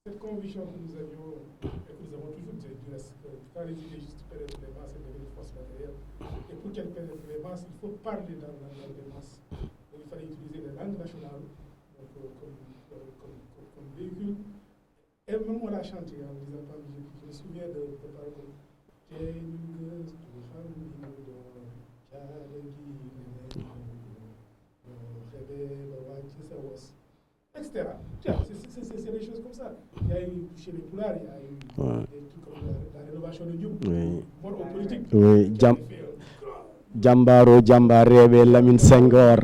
cette conviction que nous avions et que nous avons toujours du reste, que quand les idées juste pénètrent les masses, elles deviennent une force matérielle. Et pour qu'elles pénètrent les masses, il faut parler dans la langue des masses. Donc, il fallait utiliser les langues nationales comme véhicule. Et même on l'a chanté en disant pas musique. Je me souviens de paroles comme etc. C'est des choses comme ça. Il y a eu chez les Poulars, il y a eu des trucs comme la rénovation de Dioum, mort aux politiques. Oui, Jambaro, Jambarebe, Lamine Senghor.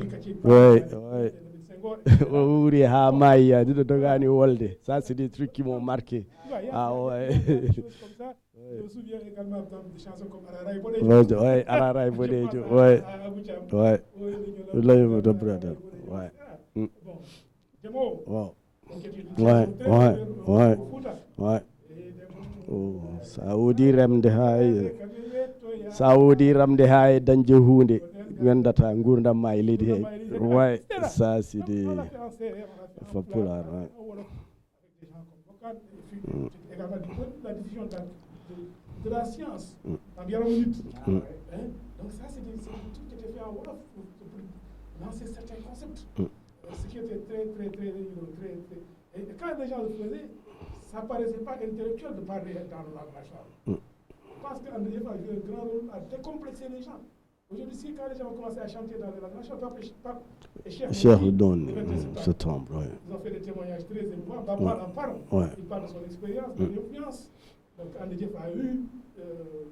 Oui. Ça, c'est des trucs qui m'ont marqué. Ah ouais. Des choses comme ça. Je me souviens également des chansons comme Araray Bodejo. Oui, Araray Bodejo. Oui. Bon, Demo. Ouais. Saoudi Ramde Hay Danje Hunde Wendata Gurdam ma Lady Hay. Ouais, ça c'est des Poulard. Également la diffusion de la science en bien minutes. Donc ça c'est des trucs qui étaient faits en Wolof pour lancer certains concepts. Ce qui était très. Et quand les gens le faisaient, ça ne paraissait pas intellectuel de parler dans la langue nationale. Parce qu'André Dieuf a joué un grand rôle à décomplexer les gens. Aujourd'hui, quand les gens ont commencé à chanter dans la langue nationale, Cheikh Don se trompe. Ils ont fait des témoignages très émouvants. Baba en parle. Il parle de son expérience, de l'influence. Donc André Dieuf a eu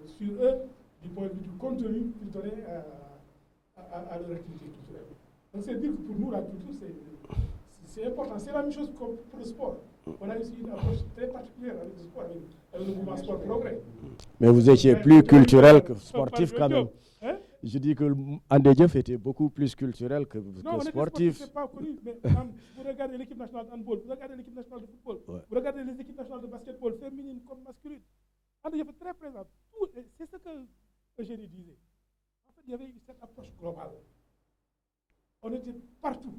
sur eux, du point de vue du contenu qu'ils donnaient à leur activité culturelle. Donc c'est dire que pour nous, la culture, c'est important. C'est la même chose que pour le sport. On a aussi une approche très particulière avec le sport, avec le mouvement sport progrès. Mais vous étiez plus culturel que sportif quand même. Je dis que André Dieuf était beaucoup plus culturel que sportif. Non, c'est pas connu, mais vous regardez l'équipe nationale de handball, vous regardez l'équipe nationale de football, vous regardez les équipes nationales de basketball, féminine comme masculine. André Dieuf est très présent. C'est ce que Eugénie disait. En fait, il y avait cette approche globale. On était partout.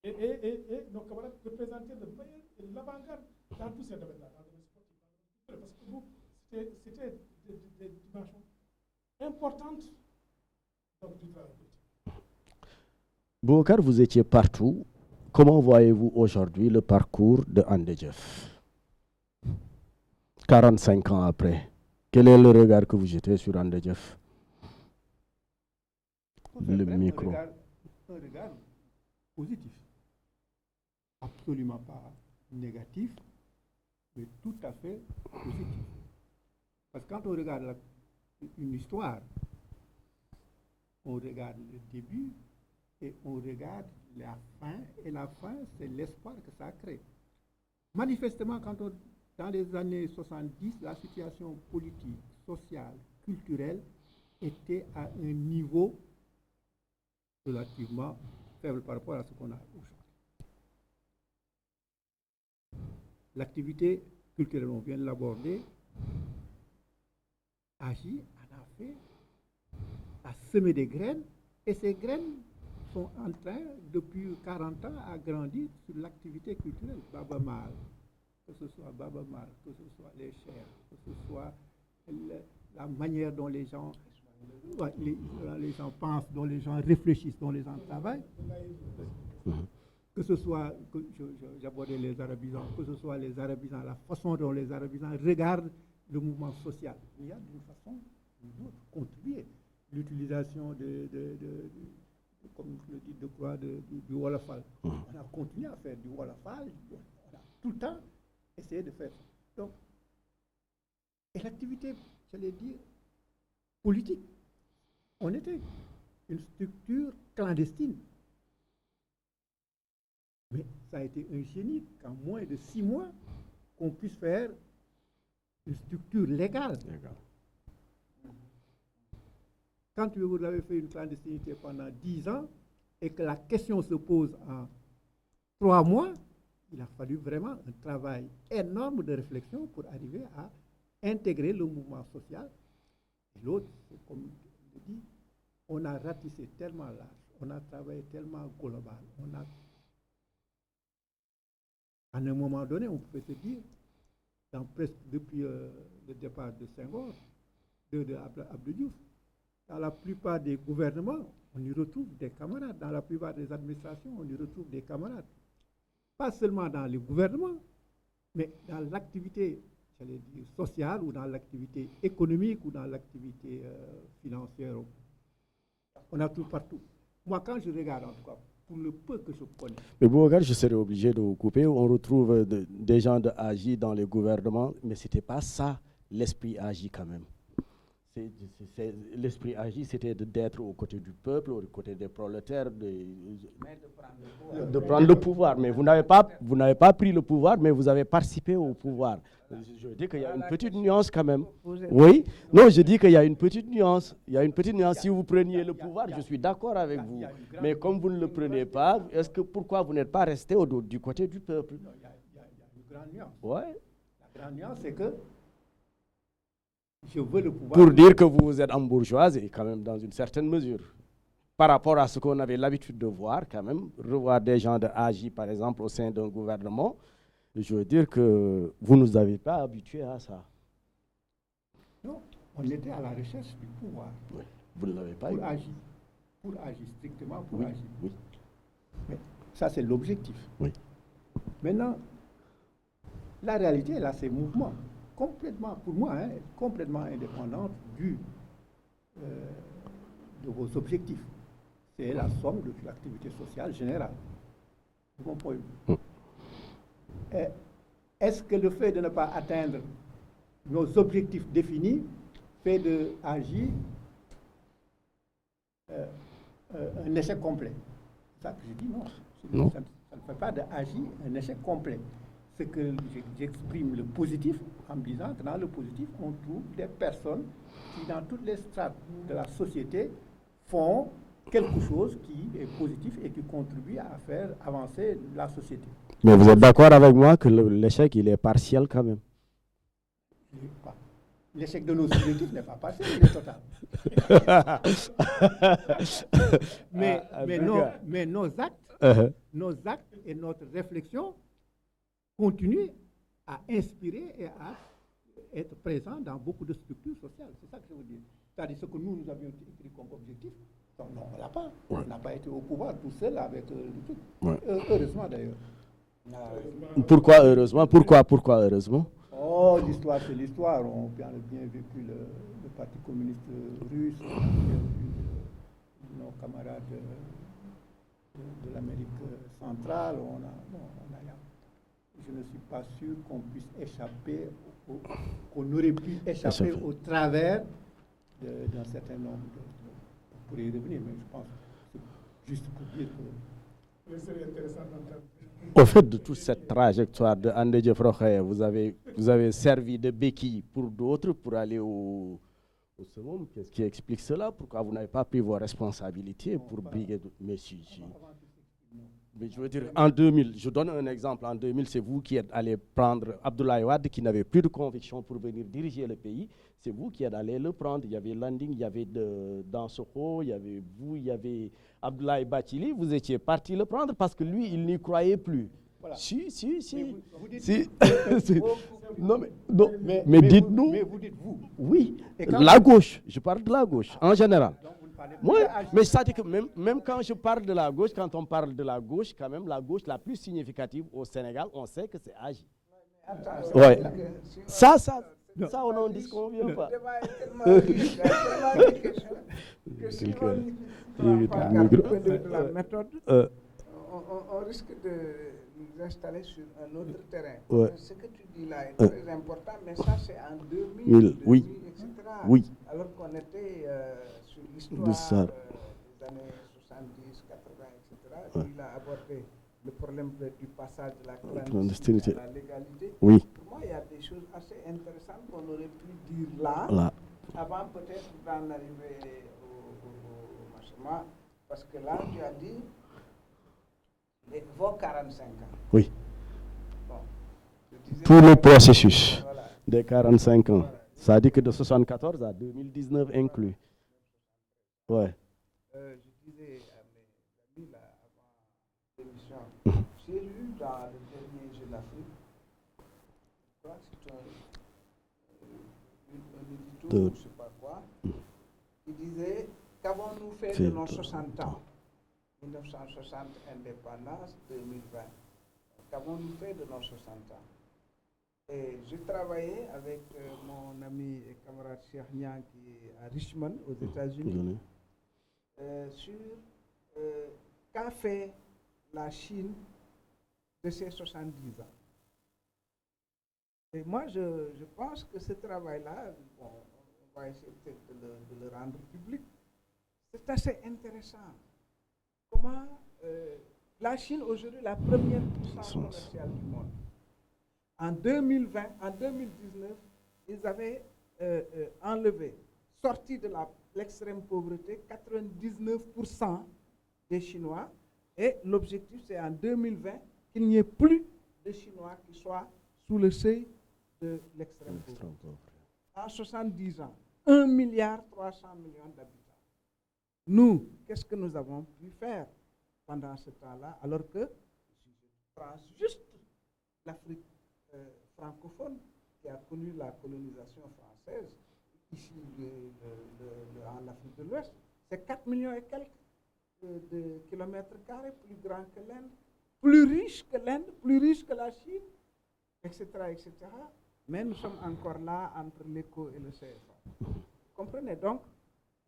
Et nos camarades représentaient le meilleur et l'avant-garde dans tous ces domaines-là, dans le domaine sportif. Parce que vous, c'était des dimensions importantes du travail politique. Boubacar, vous étiez partout. Comment voyez-vous aujourd'hui le parcours de André Dieuf 45 ans après, quel est le regard que vous jetez sur André Dieuf? Le micro. Un regard positif. Absolument pas négatif, mais tout à fait positif. Parce que quand on regarde une histoire, on regarde le début et on regarde la fin, et la fin, c'est l'espoir que ça crée. Manifestement, dans les années 70, la situation politique, sociale, culturelle était à un niveau relativement faible par rapport à ce qu'on a aujourd'hui. L'activité culturelle, on vient de l'aborder, Agi en a fait, a semé des graines, et ces graines sont en train, depuis 40 ans, à grandir sur l'activité culturelle. Baba Mal, que ce soit Baba Mal, que ce soit les chers, que ce soit la manière dont les gens pensent, dont les gens réfléchissent, dont les gens travaillent. que ce soit, j'abordais les arabisants, que ce soit les arabisants, la façon dont les arabisants regardent le mouvement social. Il y a d'une façon ou d'une autre contribué. L'utilisation comme je le dis, du Wolofal. On a continué à faire du Wolofal, on a tout le temps essayé de faire ça. Donc, et l'activité, j'allais dire, politique, on était une structure clandestine. Mais ça a été un génie qu'en moins de 6 mois, qu'on puisse faire une structure légale. Quand vous avez fait une clandestinité pendant 10 ans et que la question se pose en 3 mois, il a fallu vraiment un travail énorme de réflexion pour arriver à intégrer le mouvement social. Et l'autre, c'est comme je dis, on a ratissé tellement large, on a travaillé tellement global, à un moment donné, on pouvait se dire, presque depuis le départ de Senghor, de Abdou Diouf, dans la plupart des gouvernements, on y retrouve des camarades. Dans la plupart des administrations, on y retrouve des camarades. Pas seulement dans les gouvernements, mais dans l'activité, j'allais dire, sociale, ou dans l'activité économique, ou dans l'activité financière. On a tout partout. Moi, quand je regarde, en tout cas, pour le peu que je connais. Mais Boubacar, je serais obligé de vous couper. On retrouve des gens de AJ dans les gouvernements, mais ce n'était pas ça l'esprit AJ quand même. L'esprit AJ, c'était d'être aux côtés du peuple, aux côtés des prolétaires, de prendre le pouvoir. Mais vous n'avez pas pris le pouvoir, mais vous avez participé au pouvoir. Je dis qu'il y a une petite nuance quand même. Oui, non, je dis qu'il y a une petite nuance. Il y a une petite nuance. Si vous preniez le pouvoir, je suis d'accord avec vous. Mais comme vous ne le prenez pas, pourquoi vous n'êtes pas resté du côté du peuple? Il y a une grande nuance. Ouais. La grande nuance, c'est que je veux le pouvoir. Pour dire que vous êtes en bourgeoisie, quand même, dans une certaine mesure. Par rapport à ce qu'on avait l'habitude de voir, quand même, revoir des gens de AJ, par exemple, au sein d'un gouvernement, je veux dire que vous ne nous avez pas habitués à ça. Non, on était à la recherche du pouvoir. Oui. Vous ne l'avez pas eu. Pour agir strictement, pour oui. agir. Oui. Mais ça, c'est l'objectif. Oui. Maintenant, la réalité, là, c'est mouvement. Complètement, pour moi, complètement indépendante de vos objectifs. C'est la somme de l'activité sociale générale. C'est mon point de vue. Est-ce que le fait de ne pas atteindre nos objectifs définis fait de agir un échec complet? C'est ça que je dis non. Non. Ça ne fait pas de agir un échec complet. C'est que j'exprime le positif en me disant que dans le positif, on trouve des personnes qui, dans toutes les strates de la société, font quelque chose qui est positif et qui contribue à faire avancer la société. Mais vous êtes d'accord avec moi que l'échec, il est partiel quand même? L'échec de nos objectifs n'est pas partiel, il est total. mais nos actes et notre réflexion continuent à inspirer et à être présents dans beaucoup de structures sociales. C'est ça que je veux dire. C'est-à-dire ce que nous avions écrit comme objectif. Non, on ne l'a pas. Ouais. On n'a pas été au pouvoir tout seul avec le truc. Ouais. Heureusement d'ailleurs. Pourquoi heureusement? Pourquoi heureusement? Oh, l'histoire, c'est l'histoire. On a bien vécu le Parti communiste russe, nos camarades de l'Amérique centrale. Je ne suis pas sûr qu'on puisse échapper, qu'on aurait pu échapper au travers d'un certain nombre de... On pourrait y revenir, mais je pense que c'est juste pour dire que... C'est intéressant d'entendre. Au fait de toute cette trajectoire de Andedje Frokhaya, vous avez servi de béquille pour d'autres pour aller au second. Qu'est-ce qui explique cela? Pourquoi vous n'avez pas pris vos responsabilités pour briguer d'autres? Mais si. Mais je veux dire, en 2000, je donne un exemple, en 2000, c'est vous qui êtes allé prendre Abdoulaye Wade, qui n'avait plus de conviction pour venir diriger le pays. C'est vous qui êtes allé le prendre. Il y avait Landing, il y avait Dansokho, il y avait vous, il y avait Abdoulaye Bathily. Vous étiez parti le prendre parce que lui, il n'y croyait plus. Voilà. Si. Mais dites-nous. Mais vous dites vous. Oui, la gauche. Je parle de la gauche, en général. Donc vous ne parlez Ouais, mais ça dit que même quand je parle de la gauche, quand on parle de la gauche, quand même, la gauche la plus significative au Sénégal, on sait que c'est AJ. Ouais. Ça, on n'en disconvient pas. Le débat est tellement riche, il y a tellement de questions que si on ne prend pas garde de la méthode, on risque de nous installer sur un autre terrain. Ouais. Ce que tu dis là est très important, mais ça c'est en 2000, 2000 oui. etc. Oui. Alors qu'on était sur l'histoire des années 70, 80, etc. Il a abordé le problème du passage de la clandestinité à la légalité. Oui. Pour moi, il y a des choses assez intéressantes qu'on aurait pu dire là. Avant peut-être d'en arriver au marchement, parce que là, tu as dit vos 45 ans. Oui. Bon, tout le processus des 45 ans. Voilà. Ça dit que de 74 à 2019 inclus. Ouais. Je disais à mes amis là, avant l'émission, j'ai lu dans le dernier Jeune Afrique, je crois que c'est un édito, je ne sais pas quoi, qui disait qu'avons-nous fait de nos 60 ans 1960, indépendance, 2020. Qu'avons-nous fait de nos 60 ans? Et j'ai travaillé avec mon ami et camarade Cheikh Niang qui est à Richmond, aux États-Unis, sur qu'a fait la Chine de ses 70 ans. Et moi, je pense que ce travail-là, bon, on va essayer peut-être de le rendre public, c'est assez intéressant. Comment la Chine, aujourd'hui, la première puissance commerciale du monde. En 2020, en 2019, ils avaient enlevé, sorti de l'extrême pauvreté, 99% des Chinois. Et l'objectif, c'est en 2020 qu'il n'y ait plus de Chinois qui soient sous le seuil de l'extrême pauvreté. En 70 ans, 1,3 milliard d'habitants. Nous, qu'est-ce que nous avons pu faire pendant ce temps-là, alors que, si je prends juste l'Afrique francophone, qui a connu la colonisation française, ici en Afrique de l'Ouest, c'est 4 millions et quelques de kilomètres carrés, plus grand que l'Inde, plus riche que l'Inde, plus riche que la Chine, etc., etc. Mais nous sommes encore là entre l'ECO et le CFA. Vous comprenez? Donc,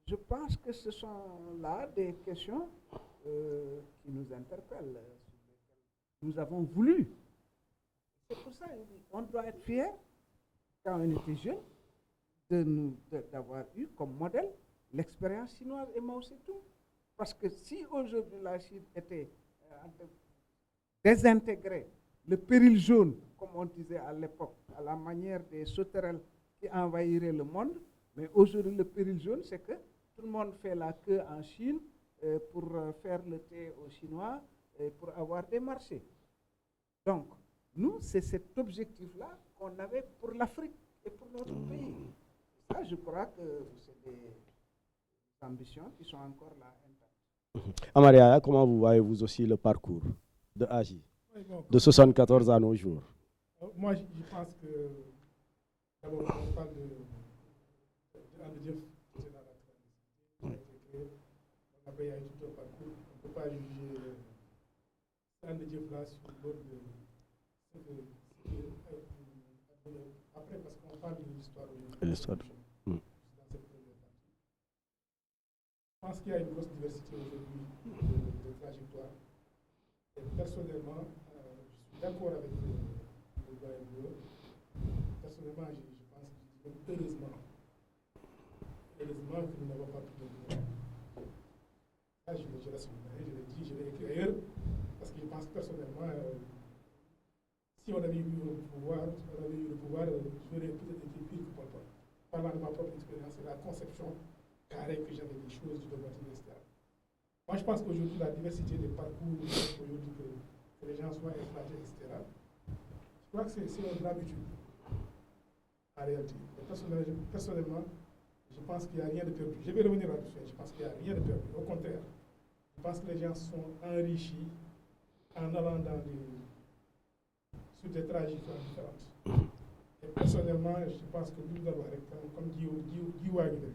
je pense que ce sont là des questions qui nous interpellent, nous avons voulu. C'est pour ça qu'on doit être fiers, quand on était jeune, d'avoir eu comme modèle l'expérience chinoise et Mao Tse-tung. Parce que si aujourd'hui la Chine était désintégrée, le péril jaune, comme on disait à l'époque, à la manière des sauterelles qui envahiraient le monde, mais aujourd'hui le péril jaune, c'est que tout le monde fait la queue en Chine pour faire le thé aux Chinois et pour avoir des marchés. Donc, nous, c'est cet objectif-là qu'on avait pour l'Afrique et pour notre pays. Ça, je crois que c'est des ambitions qui sont encore là intactes. Amaria, comment vous voyez-vous aussi le parcours de AJ, de 74 à nos jours? Moi, je pense que, d'abord, on parle de Andedieff, c'est dans la tradition. Après, il y a eu tout un parcours. On ne peut pas juger Andedieff là sur le bord de ce que après, parce qu'on parle de l'histoire aujourd'hui. L'histoire. Je pense qu'il y a une grosse diversité aujourd'hui de trajectoires. Et personnellement, je suis d'accord avec le doyen Bleu. Personnellement, je pense que heureusement que nous n'avons pas tout de là, je l'ai dit, je l'ai écrit ailleurs, parce que je pense personnellement, si on avait eu le pouvoir, j'aurais peut-être été pire que Pol Pot. Parlant de ma propre expérience et la conception carré que j'avais des choses du dogmatisme, etc. Moi, je pense qu'aujourd'hui, la diversité des parcours, aujourd'hui, que les gens soient exploités, etc., je crois que c'est une grave utile, en réalité. Personnellement, je pense qu'il n'y a rien de perdu. Je vais revenir là-dessus. Je pense qu'il n'y a rien de perdu. Au contraire, je pense que les gens sont enrichis en allant sur des trajectoires différentes. Et personnellement, je pense que nous devons, comme Guy Wagner,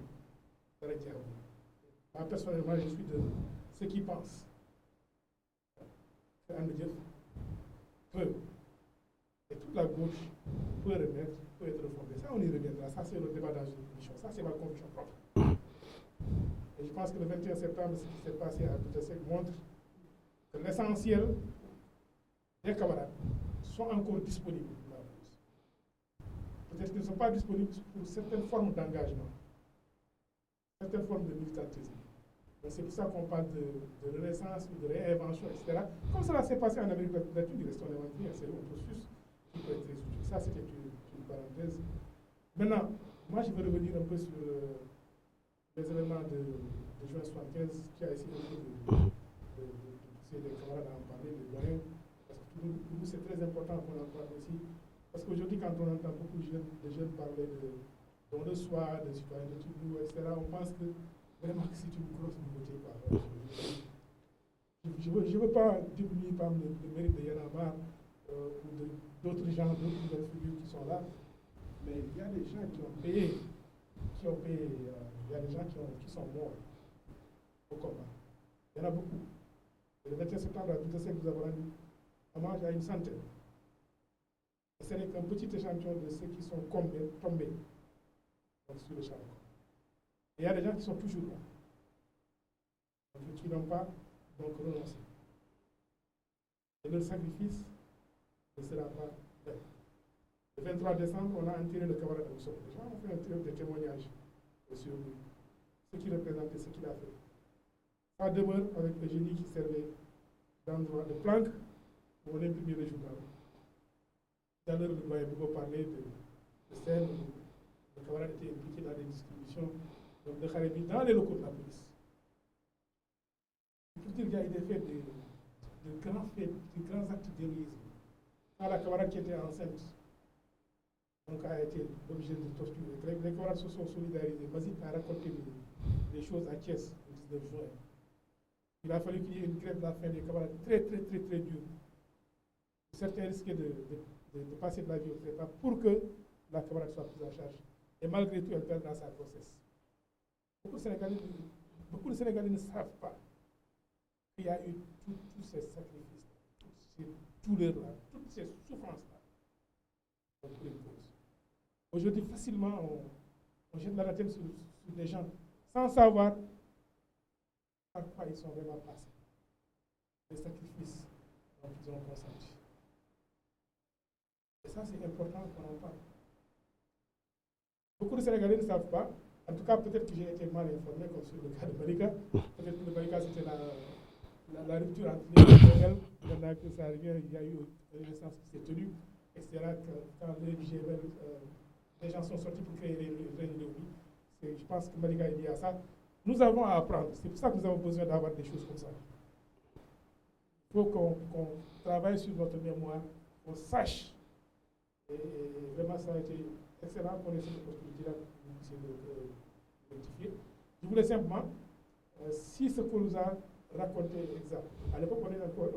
personnellement, je suis de ceux qui pensent que Andjef peut, et toute la gauche peut remettre, peut être refondée. Ça, on y reviendra. Ça, c'est le débat dans une émission. Ça, c'est ma conviction propre. Et je pense que le 21 septembre, ce qui s'est passé à Boutessec montre que l'essentiel des camarades sont encore disponibles pour la police. Peut-être qu'ils ne sont pas disponibles pour certaines formes d'engagement, certaines formes de militantisme. Donc c'est pour ça qu'on parle de renaissance ou de réinvention, etc. Comme cela s'est passé en Amérique latine, il reste un inventaire, c'est un processus qui peut être très utile. Ça, c'était une parenthèse. Maintenant, moi, je vais revenir un peu sur les événements de juin 75 qui a essayé de pousser les camarades à en parler, les doyens. Parce que pour nous, c'est très important qu'on en parle aussi. Parce qu'aujourd'hui, quand on entend beaucoup de jeunes parler de don de soi, de citoyenneté, etc., on pense que vraiment que c'est une grosse nouveauté. Je ne veux pas diminuer par le mérite de Y'en a marre ou d'autres gens, d'autres nouvelles figures qui sont là, mais il y a des gens qui ont payé, il y a des gens qui sont morts au combat. Il y en a beaucoup. Et le 21 septembre, à Boutessec, nous avons rendu hommage à une centaine. Ce n'est qu'un petit échantillon de ceux qui sont tombés donc, sur le champ. Et il y a des gens qui sont toujours là, donc, qui n'ont pas donc renoncé. Et leur sacrifice ne sera pas fait. Le 23 décembre, on a enterré le camarade de Moussou. Les gens ont fait un triomphe de témoignages sur lui, ce qui représentait ce qu'il a fait. Ça demeure avec le génie qui servait d'endroit de planque où on imprimait le journal. Tout à l'heure, nous avons beaucoup parlé de scènes où le camarade était impliqué dans des distributions de Kharebi dans les locaux de la police. Pour dire qu'il y a eu des faits, de grands actes d'héroïsme. Quand la camarade qui était enceinte donc a été obligée de torturer, les camarades se sont solidarisés. Mazid a raconté des choses à Thiès le 19 juin. Il a fallu qu'il y ait une grève de la faim des camarades très dure. Certains risquaient de passer de la vie au trépas pour que la camarade soit prise en charge. Et malgré tout, elle perd dans sa grossesse. Beaucoup de Sénégalais ne savent pas qu'il y a eu tous ces sacrifices, toutes ces douleurs-là, toutes ces souffrances-là pour une cause. Aujourd'hui, facilement, on jette l'anathème sur des gens sans savoir à quoi ils sont vraiment passés. Les sacrifices dont ils ont consenti. Et ça, c'est important qu'on en parle. Beaucoup de Sénégalais ne savent pas. En tout cas, peut-être que j'ai été mal informé, comme sur le cas de Malika. Peut-être que le Malika, c'était la rupture entre les deux. Maintenant que ça revient, il y a eu une naissance qui s'est tenue, etc. Quand les gens sont sortis pour créer les réunions, je pense que Malika est lié à ça. Nous avons à apprendre. C'est pour ça que nous avons besoin d'avoir des choses comme ça. Il faut qu'on travaille sur notre mémoire, qu'on sache. Et vraiment, ça a été excellent qu'on ait cette opportunité-là pour essayer de rectifier. Je voulais simplement, si ce qu'on nous a raconté est exact, à l'époque, on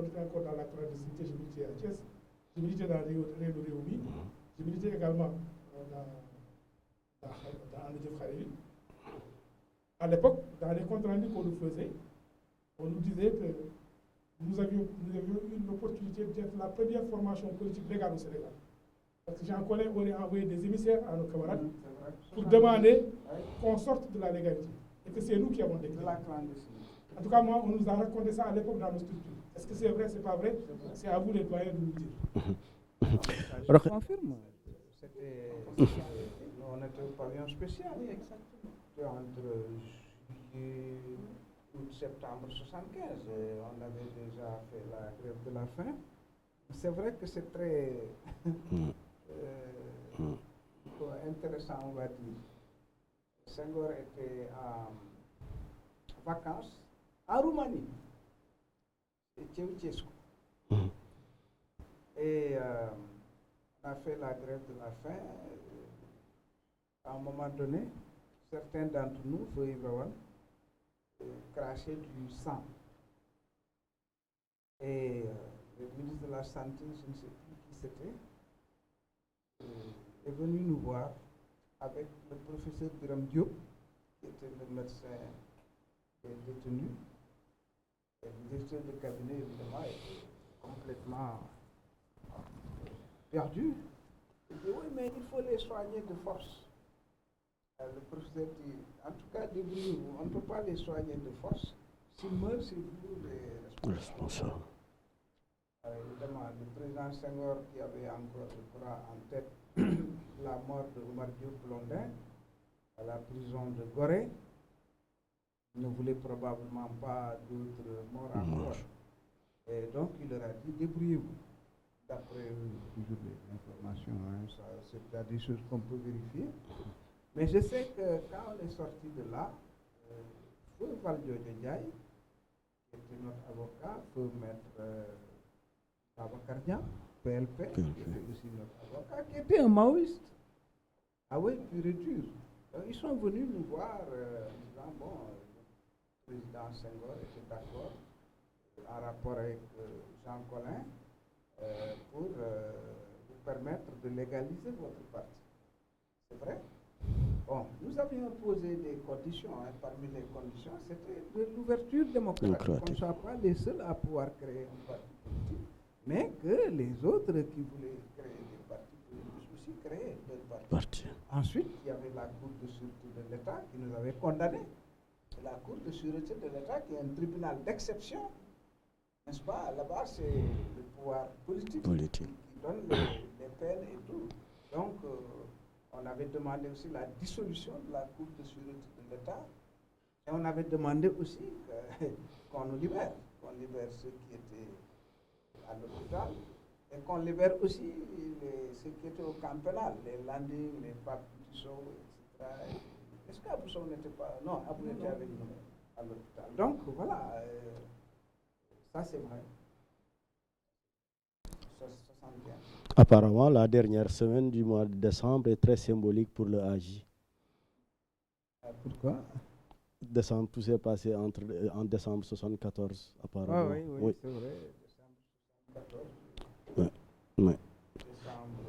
était encore dans la clandestinité, je militais à Thiès, je militais dans Réunion Réumi, je militais également dans Andjef Kharebi. À l'époque, dans les comptes rendus qu'on nous faisait, on nous disait que nous avions eu l'opportunité d'être la première formation politique légale au Sénégal. Parce que Jean Collin aurait envoyé des émissaires à nos camarades pour demander qu'on sorte de la légalité. Et que c'est nous qui avons déclaré. En tout cas, moi, on nous a raconté ça à l'époque dans nos structures. Est-ce que c'est vrai, c'est pas vrai? C'est à vous les doyens de nous dire. Je confirme. On était au pavillon spécial. Oui, exactement. Entre juillet, août, septembre 75. On avait déjà fait la grève de la faim. C'est vrai que c'est très intéressant, on va dire. Senghor était en vacances en Roumanie, et Ceausescu. Et on a fait la grève de la faim. À un moment donné, certains d'entre nous, Feu Ibrawan, crachaient du sang. Et le ministre de la Santé, je ne sais plus qui c'était, est venu nous voir avec le professeur Biram Diop, qui était le médecin est détenu. Et le directeur de cabinet, évidemment, est complètement perdu. Il dit oui, mais il faut les soigner de force. Le professeur dit, en tout cas, débrouillez-vous. On ne peut pas les soigner de force. S'ils meurent, c'est vous les responsables. Évidemment, le président Senghor, qui avait encore, je crois, en tête la mort de Oumar Diop Blondin à la prison de Gorée, ne voulait probablement pas d'autres morts encore. Et donc, il leur a dit, débrouillez-vous. D'après toujours les informations, hein, c'est des choses qu'on peut vérifier. Mais je sais que quand on est sorti de là, Feu Valdiodio Ndiaye, qui était notre avocat, Feu Maître Babacar PLP, qui était aussi notre avocat, qui était un maoïste. Ah oui, pur et dur. Ils sont venus nous voir en disant, bon, le président Senghor était d'accord en rapport avec Jean Collin pour vous permettre de légaliser votre parti. C'est vrai? Bon, nous avions posé des conditions. Hein. Parmi les conditions, c'était de l'ouverture démocratique. Qu'on ne soit pas les seuls à pouvoir créer un parti politique, mais que les autres qui voulaient créer des partis politiques aussi créent leur parti. Ensuite, il y avait la Cour de sûreté de l'État qui nous avait condamnés. La Cour de sûreté de l'État qui est un tribunal d'exception, n'est-ce pas? Là-bas, c'est le pouvoir politique. Qui donne les peines et tout. Donc, on avait demandé aussi la dissolution de la Cour de sûreté de l'État. Et on avait demandé aussi qu'on nous libère, ceux qui étaient à l'hôpital, et qu'on libère aussi ceux qui étaient au camp pénal, les Landing, les Pape Tissot, etc. Est-ce qu'Abousso n'était pas... Non, Abou était avec nous à l'hôpital. Donc, voilà, ça c'est vrai. Ça sent bien. Apparemment, la dernière semaine du mois de décembre est très symbolique pour le AJ. Pourquoi? Décembre, tout s'est passé en décembre 1974, apparemment. Ah oui, c'est vrai. Décembre 1974. Oui. Décembre.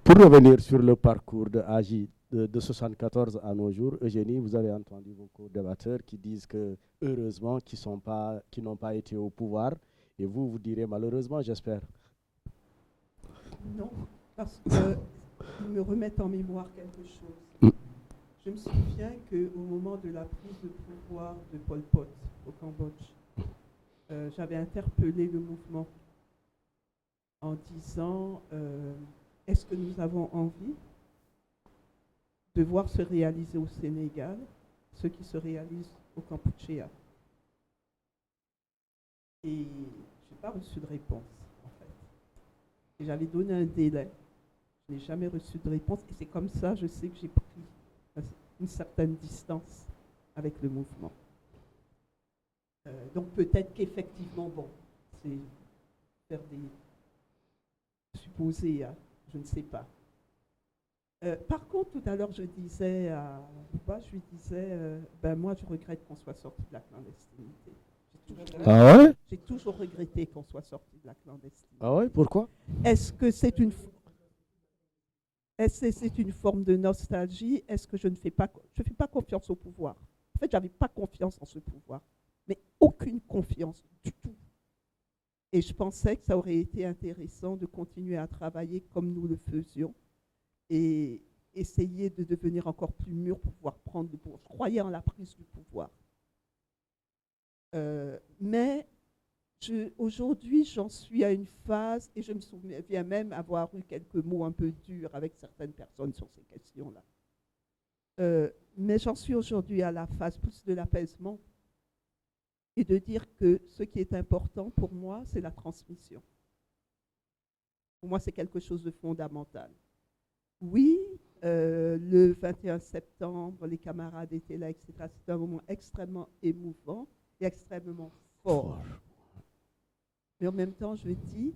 Pour revenir sur le parcours de AJ de 1974 à nos jours, Eugénie, vous avez entendu vos co-débatteurs qui disent que, heureusement, qu'ils n'ont pas été au pouvoir. Et vous, vous direz malheureusement, j'espère. Non, parce qu'ils me remettent en mémoire quelque chose. Je me souviens qu'au moment de la prise de pouvoir de Pol Pot au Cambodge, j'avais interpellé le mouvement en disant est-ce que nous avons envie de voir se réaliser au Sénégal ce qui se réalise au Kampuchea? Et je n'ai pas reçu de réponse, en fait. Et j'avais donné un délai. Je n'ai jamais reçu de réponse. Et c'est comme ça, je sais que j'ai pris une certaine distance avec le mouvement. Donc peut-être qu'effectivement, bon, c'est faire des supposés, hein, je ne sais pas. Par contre, tout à l'heure, je disais à Bouba, je lui disais, moi, je regrette qu'on soit sorti de la clandestinité. Ah ouais? J'ai toujours regretté qu'on soit sorti de la clandestinité. Ah ouais? Pourquoi? Est-ce que c'est une forme de nostalgie? Est-ce que je ne fais pas confiance au pouvoir? En fait, je n'avais pas confiance en ce pouvoir, mais aucune confiance du tout. Et je pensais que ça aurait été intéressant de continuer à travailler comme nous le faisions et essayer de devenir encore plus mûr pour pouvoir prendre le pouvoir. Je croyais en la prise du pouvoir. Mais aujourd'hui, j'en suis à une phase, et je me souviens même avoir eu quelques mots un peu durs avec certaines personnes sur ces questions-là. Mais j'en suis aujourd'hui à la phase plus de l'apaisement et de dire que ce qui est important pour moi, c'est la transmission. Pour moi, c'est quelque chose de fondamental. Oui, le 21 septembre, les camarades étaient là, etc. C'était un moment extrêmement émouvant et extrêmement fort. Mais en même temps, je dis,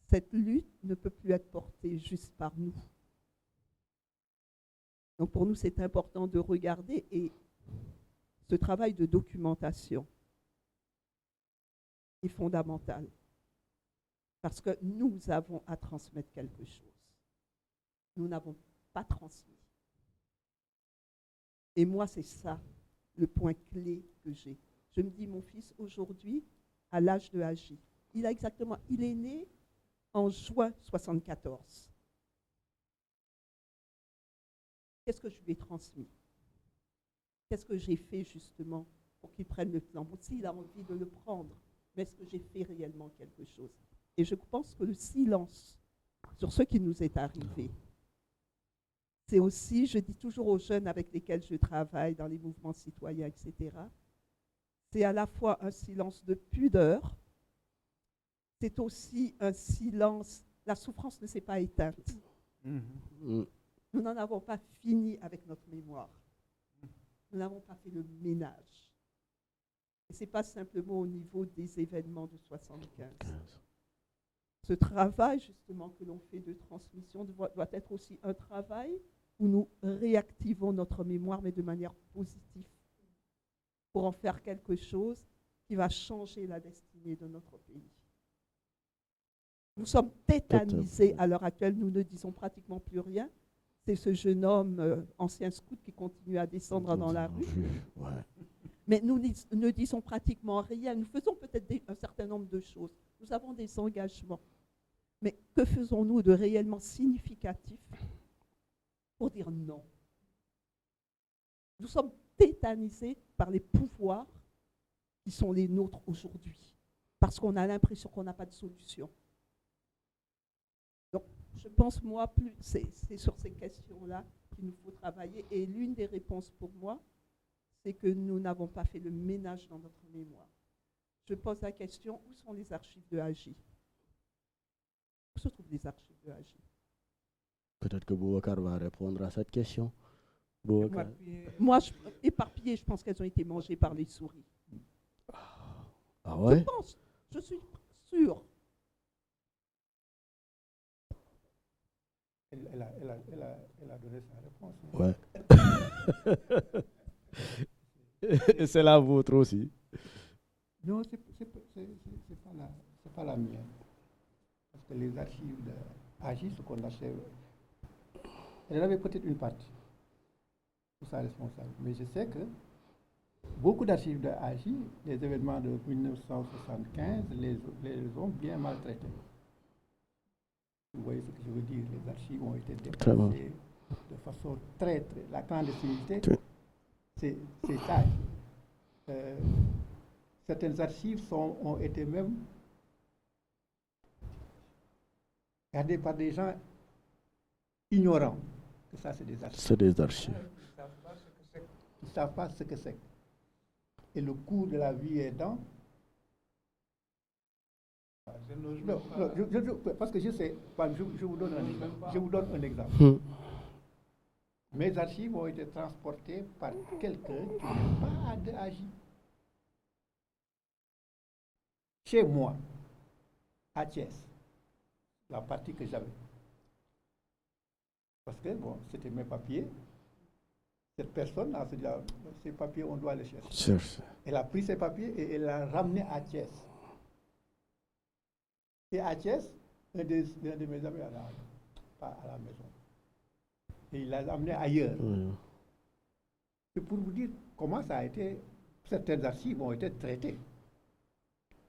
cette lutte ne peut plus être portée juste par nous. Donc pour nous, c'est important de regarder, et ce travail de documentation est fondamental. Parce que nous avons à transmettre quelque chose. Nous n'avons pas transmis. Et moi, c'est ça le point clé que j'ai. Je me dis, mon fils, aujourd'hui, à l'âge de Agi, il est né en juin 74. Qu'est-ce que je lui ai transmis? Qu'est-ce que j'ai fait justement pour qu'il prenne le flambeau? S'il a envie de le prendre, mais est-ce que j'ai fait réellement quelque chose? Et je pense que le silence sur ce qui nous est arrivé, c'est aussi, je dis toujours aux jeunes avec lesquels je travaille dans les mouvements citoyens, etc., c'est à la fois un silence de pudeur, c'est aussi un silence, la souffrance ne s'est pas éteinte. Nous n'en avons pas fini avec notre mémoire. Nous n'avons pas fait le ménage. Et ce n'est pas simplement au niveau des événements de 75. Ce travail, justement, que l'on fait de transmission doit être aussi un travail où nous réactivons notre mémoire, mais de manière positive, pour en faire quelque chose qui va changer la destinée de notre pays. Nous sommes tétanisés à l'heure actuelle, nous ne disons pratiquement plus rien. C'est ce jeune homme, ancien scout, qui continue à descendre dans la rue. Mais nous ne disons pratiquement rien. Nous faisons peut-être un certain nombre de choses. Nous avons des engagements. Mais que faisons-nous de réellement significatif pour dire non? Nous sommes tétanisés par les pouvoirs qui sont les nôtres aujourd'hui, parce qu'on a l'impression qu'on n'a pas de solution. Donc, je pense, moi, c'est sur ces questions-là qu'il nous faut travailler. Et l'une des réponses pour moi, c'est que nous n'avons pas fait le ménage dans notre mémoire. Je pose la question, où sont les archives de Agi? Où se trouvent les archives de Agi? Peut-être que Boubacar va répondre à cette question. Moi, éparpillées, je pense qu'elles ont été mangées par les souris. Ah ouais? Je pense, je suis sûre. Elle a donné sa réponse. Ouais. Et c'est la vôtre aussi. Non, c'est pas la mienne. Parce que les archives d'Agi, ce qu'on a fait, elle avait peut-être une partie pour sa responsable. Mais je sais que beaucoup d'archives d'Agi, les événements de 1975, les ont bien maltraités. Vous voyez ce que je veux dire? Les archives ont été déplacées de façon très... La clandestinité, c'est ça. Certaines archives ont été même gardées par des gens ignorants. Que ça, c'est des archives. C'est des archives. Ils ne savent pas ce que c'est. Et le coût de la vie aidant. Non, parce que je sais, je vous donne un exemple. Mes archives ont été transportées par quelqu'un qui n'est pas agi. Chez moi, à Thiès, la partie que j'avais. Parce que, bon, c'était mes papiers. Cette personne a dit, ces papiers, on doit les chercher. Elle a pris ses papiers et elle l'a ramené à Thiès. Et à Thiès, un de mes amis pas à la maison. Et il l'a amené ailleurs. C'est pour vous dire comment ça a été, certaines archives ont été traitées.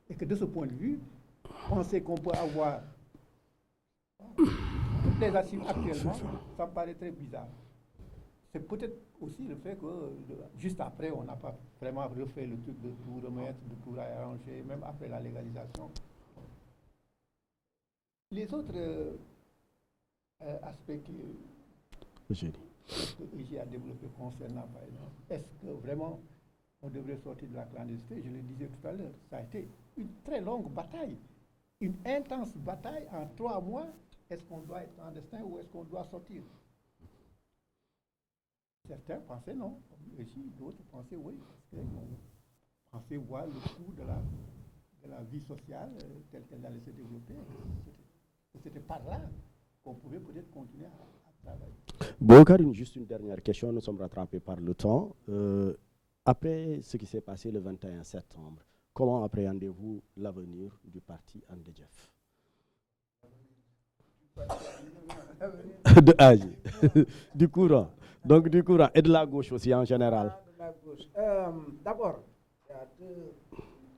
Et que de ce point de vue, penser qu'on peut avoir toutes les archives actuellement, ça me paraît très bizarre. C'est peut-être aussi le fait que juste après, on n'a pas vraiment refait le truc de tout remettre, de tout réarranger, même après la légalisation. Les autres aspects que j'ai à développer concernant, par exemple, est-ce que vraiment on devrait sortir de la clandestinité? Je le disais tout à l'heure, ça a été une très longue bataille, une intense bataille en 3 mois. Est-ce qu'on doit être clandestin ou est-ce qu'on doit sortir? Certains pensaient non, d'autres pensaient oui, parce qu'ils pensaient voir le coût de la vie sociale telle qu'elle allait se développer. C'était par là qu'on pouvait peut-être continuer à travailler. Boubacar, juste une dernière question, nous sommes rattrapés par le temps. Après ce qui s'est passé le 21 septembre, comment appréhendez-vous l'avenir du parti Andejef? De Agi, du courant. Donc du courant et de la gauche aussi en général. De la gauche. D'abord, il y a deux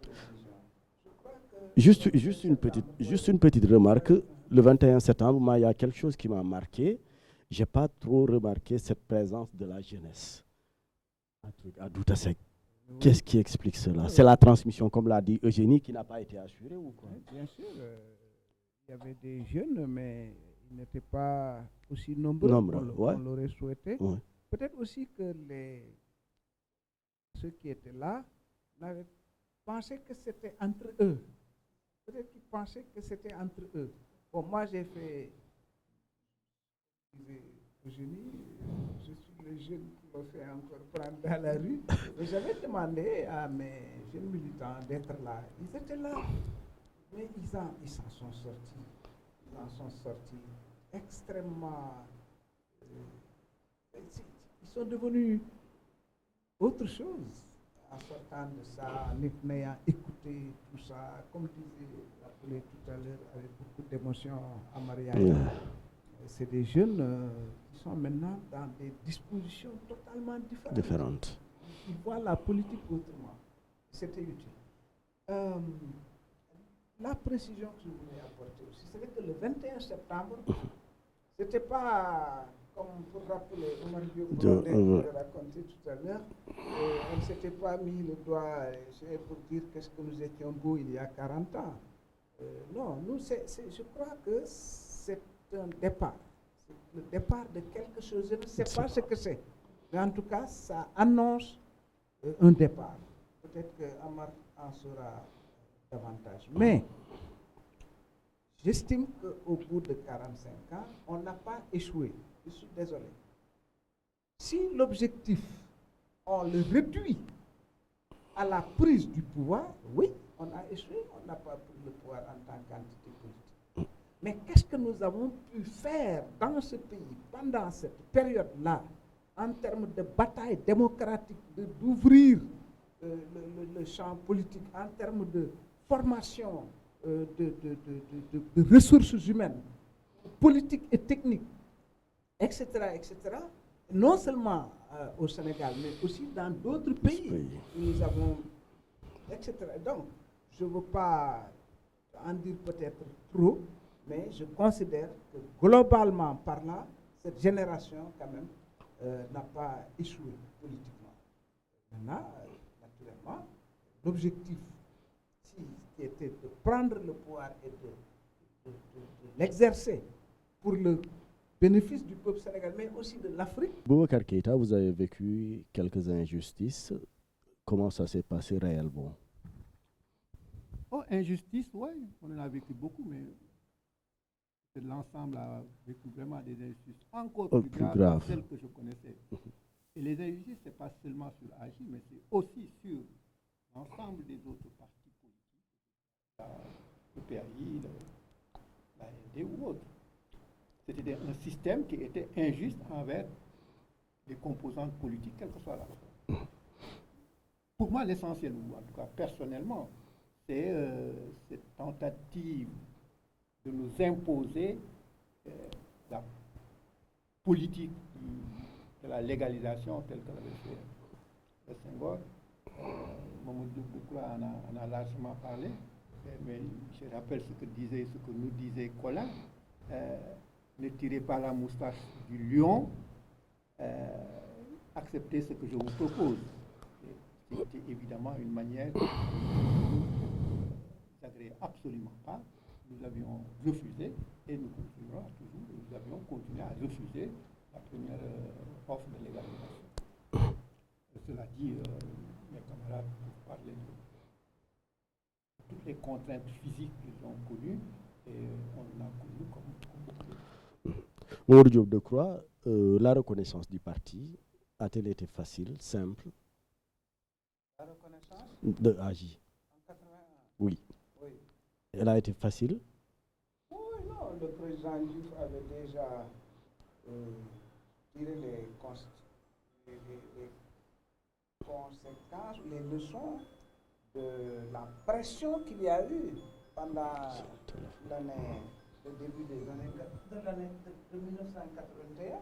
précisions. Je crois que Juste une petite remarque. Le 21 septembre, moi, il y a quelque chose qui m'a marqué. Je n'ai pas trop remarqué cette présence de la jeunesse. Un truc à Douta Sec. Qu'est-ce qui explique cela? C'est la transmission, comme l'a dit Eugénie, qui n'a pas été assurée ou quoi? Bien sûr, il y avait des jeunes, mais ils n'étaient pas aussi nombreux qu'on l'aurait souhaité. Ouais. Peut-être aussi que ceux qui étaient là n'avaient pensé que c'était entre eux. Peut-être qu'ils pensaient que c'était entre eux. Bon, moi j'ai fait, Eugénie, je suis le jeune qui me fait encore prendre dans la rue. Et j'avais demandé à mes jeunes militants d'être là. Ils étaient là, mais ils s'en sont sortis. Ils en sont sortis extrêmement... ils sont devenus autre chose en sortant de ça, en ayant écouté tout ça, comme disait rappelé tout à l'heure avec beaucoup d'émotion à Marianne. C'est des jeunes qui sont maintenant dans des dispositions totalement différentes. Ils voient la politique autrement. C'était utile. La précision que je voulais apporter aussi, c'est que le 21 septembre, ce n'était pas, comme pour rappeler Omar Diop, je raconté tout à l'heure, on ne s'était pas mis le doigt pour dire qu'est-ce que nous étions beaux il y a 40 ans. Non, nous, je crois que c'est un départ. C'est le départ de quelque chose. Je ne sais pas ce que c'est. Mais en tout cas, ça annonce un départ. Peut-être que Amar en saura davantage. Mais j'estime qu'au bout de 45 ans, on n'a pas échoué. Je suis désolé. Si l'objectif, on le réduit à la prise du pouvoir, oui, on a échoué, on n'a pas pris le pouvoir en tant qu'entité politique. Mais qu'est-ce que nous avons pu faire dans ce pays pendant cette période-là, en termes de bataille démocratique, d'ouvrir le champ politique, en termes de formation, de ressources humaines, politiques et techniques, etc., etc., non seulement au Sénégal, mais aussi dans d'autres pays où nous avons, etc. Donc, je ne veux pas en dire peut-être trop, mais je considère que globalement parlant, cette génération, quand même, n'a pas échoué politiquement. Maintenant, naturellement, l'objectif qui était de prendre le pouvoir et de l'exercer pour le bénéfice du peuple sénégalais, mais aussi de l'Afrique. Boubacar Keïta, vous avez vécu quelques injustices. Comment ça s'est passé réellement? Oh, injustice, oui, on en a vécu beaucoup, mais l'ensemble a vécu vraiment des injustices encore plus graves que celles que je connaissais. Et les injustices, ce n'est pas seulement sur AJ, mais c'est aussi sur l'ensemble des autres partis politiques, le PAI, l'AND ou autres. C'était un système qui était injuste envers les composantes politiques, quelle que soit la forme. Pour moi, l'essentiel, ou en tout cas personnellement, c'est cette tentative de nous imposer la politique de la légalisation telle que l'avait fait le Senghor. Mamadou Decroix en a largement parlé, mais je rappelle ce que nous disait Colin. Ne tirez pas la moustache du lion, acceptez ce que je vous propose. C'était évidemment une manière qui ne nous agréait absolument pas. Nous avions refusé, et nous continuerons toujours, nous avions continué à refuser la première offre de légalisation. Cela dit, mes camarades peuvent parler de toutes les contraintes physiques qu'ils ont connues, et on en a connu comme beaucoup d'autres. Mamadou Diop Decroix, la reconnaissance du parti a-t-elle été facile, simple? La reconnaissance de AJ. En 81. Oui. Oui. Elle a été facile? Oui, non, le président Diouf avait déjà tiré les conséquences, les leçons de la pression qu'il y a eu pendant l'année, le début des années de 1981,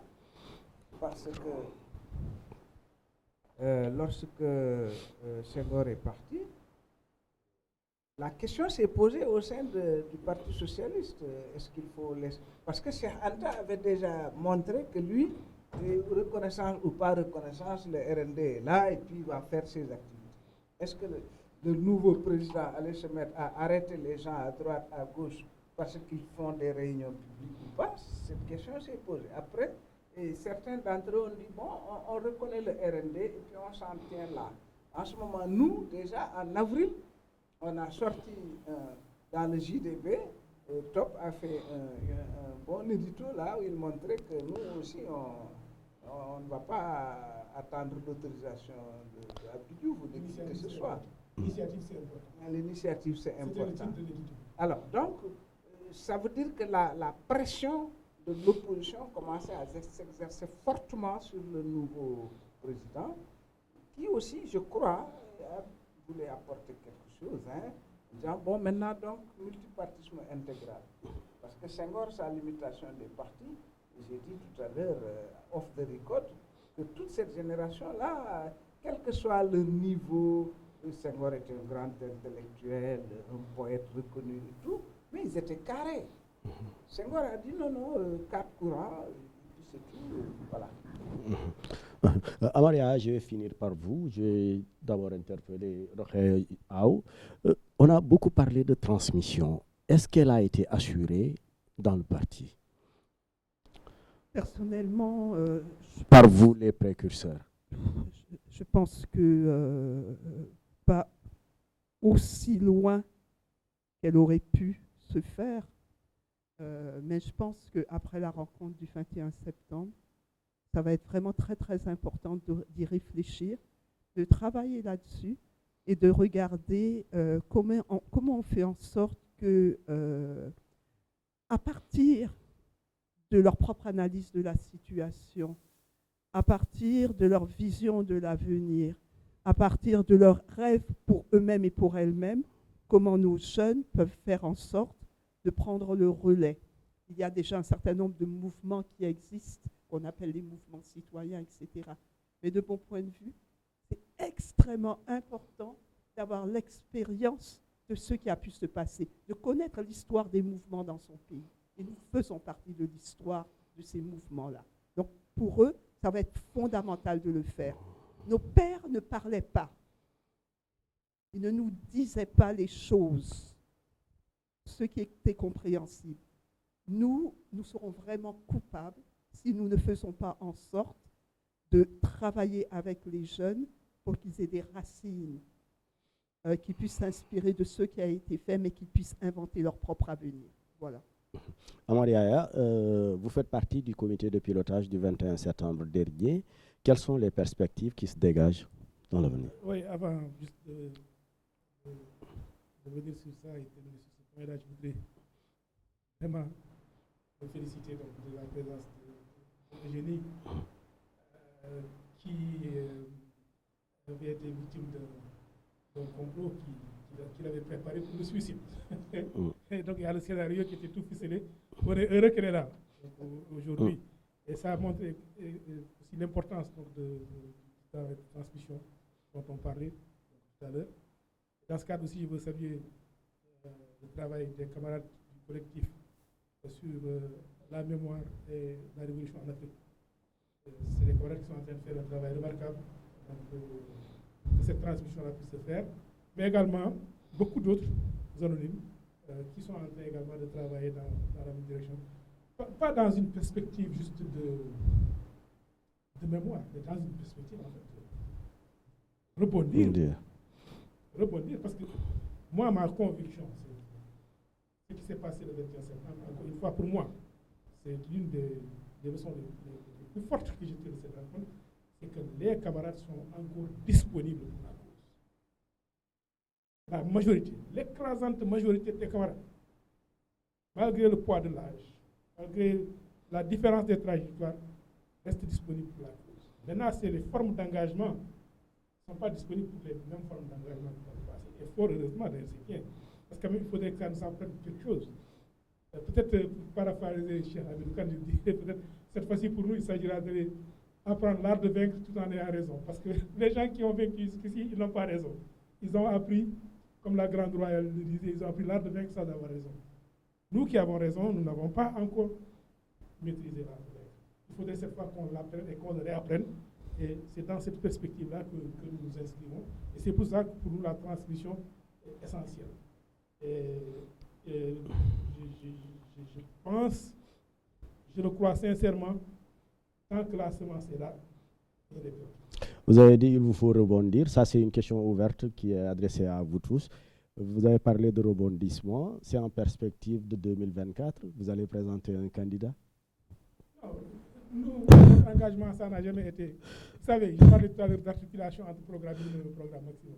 Parce que lorsque Senghor est parti, la question s'est posée au sein du Parti socialiste. Est-ce qu'il faut laisser... Parce que Cheikh Anta avait déjà montré que lui, reconnaissance ou pas reconnaissance, le RND est là et puis il va faire ses activités. Est-ce que le nouveau président allait se mettre à arrêter les gens à droite, à gauche, parce qu'ils font des réunions publiques ou pas? Cette question s'est posée. Après, et certains d'entre eux ont dit, bon, on reconnaît le RND et puis on s'en tient là. En ce moment, nous, déjà, en avril, on a sorti dans le JDB, Top a fait un bon édito là où il montrait que nous aussi, on ne va pas attendre l'autorisation de Abidou ou de qui que ce soit. L'initiative, c'est important. L'initiative, c'est important. C'était le titre de l'édito. Alors, donc, ça veut dire que la pression de l'opposition commençait à s'exercer fortement sur le nouveau président, qui aussi, je crois, voulait apporter quelque chose. Disant, bon, maintenant, donc, multipartisme intégral. Parce que Senghor, sa limitation des partis, j'ai dit tout à l'heure, off the record, que toute cette génération-là, quel que soit le niveau, Senghor était un grand intellectuel, un poète reconnu et tout, mais ils étaient carrés. Senghor a dit non, non, quatre courants, et puis c'est tout, voilà. Amaria, je vais finir par vous. Je vais d'abord interpeller Rokhaya Aw. On a beaucoup parlé de transmission. Est-ce qu'elle a été assurée dans le parti? Personnellement, Par vous, les précurseurs. je pense que pas aussi loin qu'elle aurait pu se faire, mais je pense qu'après la rencontre du 21 septembre, ça va être vraiment très très important d'y réfléchir, de travailler là-dessus et de regarder comment on fait en sorte que, à partir de leur propre analyse de la situation, à partir de leur vision de l'avenir, à partir de leurs rêves pour eux-mêmes et pour elles-mêmes, comment nos jeunes peuvent faire en sorte de prendre le relais. Il y a déjà un certain nombre de mouvements qui existent, qu'on appelle les mouvements citoyens, etc. Mais de mon point de vue, c'est extrêmement important d'avoir l'expérience de ce qui a pu se passer, de connaître l'histoire des mouvements dans son pays. Et nous faisons partie de l'histoire de ces mouvements-là. Donc pour eux, ça va être fondamental de le faire. Nos pères ne parlaient pas. Ils ne nous disaient pas les choses, ce qui était compréhensible. Nous serons vraiment coupables si nous ne faisons pas en sorte de travailler avec les jeunes pour qu'ils aient des racines, qu'ils puissent s'inspirer de ce qui a été fait, mais qu'ils puissent inventer leur propre avenir. Voilà. Amaria, vous faites partie du comité de pilotage du 21 septembre dernier. Quelles sont les perspectives qui se dégagent dans l'avenir? Oui, avant juste de venir sur ça et terminer sur ce point-là, je voudrais vraiment me féliciter donc, de la présence d'Eugénie qui avait été victime d'un complot qu'il avait préparé pour le suicide. Et donc il y a le scénario qui était tout ficelé. On est heureux qu'elle est là aujourd'hui. Et ça a montré aussi l'importance de la transmission dont on parlait tout à l'heure. Dans ce cadre aussi, je veux saluer le travail des camarades du collectif sur la mémoire et la révolution en Afrique. C'est des camarades qui sont en train de faire un travail remarquable pour que cette transmission-là puisse se faire. Mais également, beaucoup d'autres anonymes qui sont en train également de travailler dans la même direction. Pas dans une perspective juste de mémoire, mais dans une perspective en fait rebondir, parce que moi, ma conviction, c'est ce qui s'est passé le 21 septembre, encore une fois, pour moi, c'est l'une des leçons les plus fortes que j'ai tirées de cette rencontre, c'est que les camarades sont encore disponibles pour la cause. La majorité, l'écrasante majorité des camarades, malgré le poids de l'âge, malgré la différence des trajectoires, restent disponibles pour la cause. Maintenant, c'est les formes d'engagement ne sont pas disponibles pour les mêmes formes d'engagement que dans le passé. Et fort heureusement, d'ailleurs, c'est bien. Parce qu'il faudrait que ça nous apprenne quelque chose. Peut-être, pour paraphraser Cheikh Hamidou Kane, peut-être cette fois-ci pour nous, il s'agira d'aller apprendre l'art de vaincre tout en ayant raison. Parce que les gens qui ont vaincu jusqu'ici, ils n'ont pas raison. Ils ont appris, comme la grande royale le disait, ils ont appris l'art de vaincre sans avoir raison. Nous qui avons raison, nous n'avons pas encore maîtrisé l'art de vaincre. Il faudrait cette fois qu'on l'apprenne et qu'on le réapprenne. Et c'est dans cette perspective-là que nous nous inscrivons. Et c'est pour ça que pour nous, la transmission est essentielle. Et je pense, je le crois sincèrement, tant que la semence est là, elle est bonne. Vous avez dit qu'il vous faut rebondir. Ça, c'est une question ouverte qui est adressée à vous tous. Vous avez parlé de rebondissement. C'est en perspective de 2024. Vous allez présenter un candidat? Non, nous, notre engagement, ça n'a jamais été. Vous savez, je parlais tout à l'heure d'articulation entre programme minimum et programme maximum.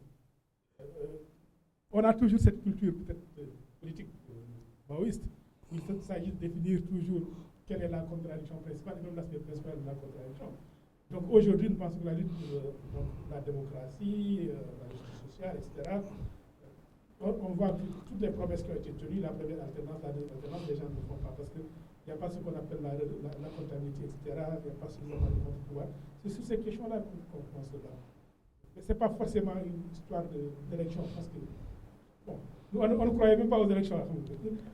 On a toujours cette culture peut-être politique maoïste. Il s'agit de définir toujours quelle est la contradiction principale et même l'aspect principal de la contradiction. Donc aujourd'hui, nous pensons que la lutte pour la démocratie, la justice sociale, etc., on voit que toutes les promesses qui ont été tenues, la première alternance, la deuxième alternance, les gens ne le font pas parce qu'il n'y a pas ce qu'on appelle la comptabilité, etc., il n'y a pas suffisamment de pouvoir. C'est sur ces questions-là qu'on se bat. Mais ce n'est pas forcément une histoire d'élection parce que, bon, nous, on ne croyait même pas aux élections.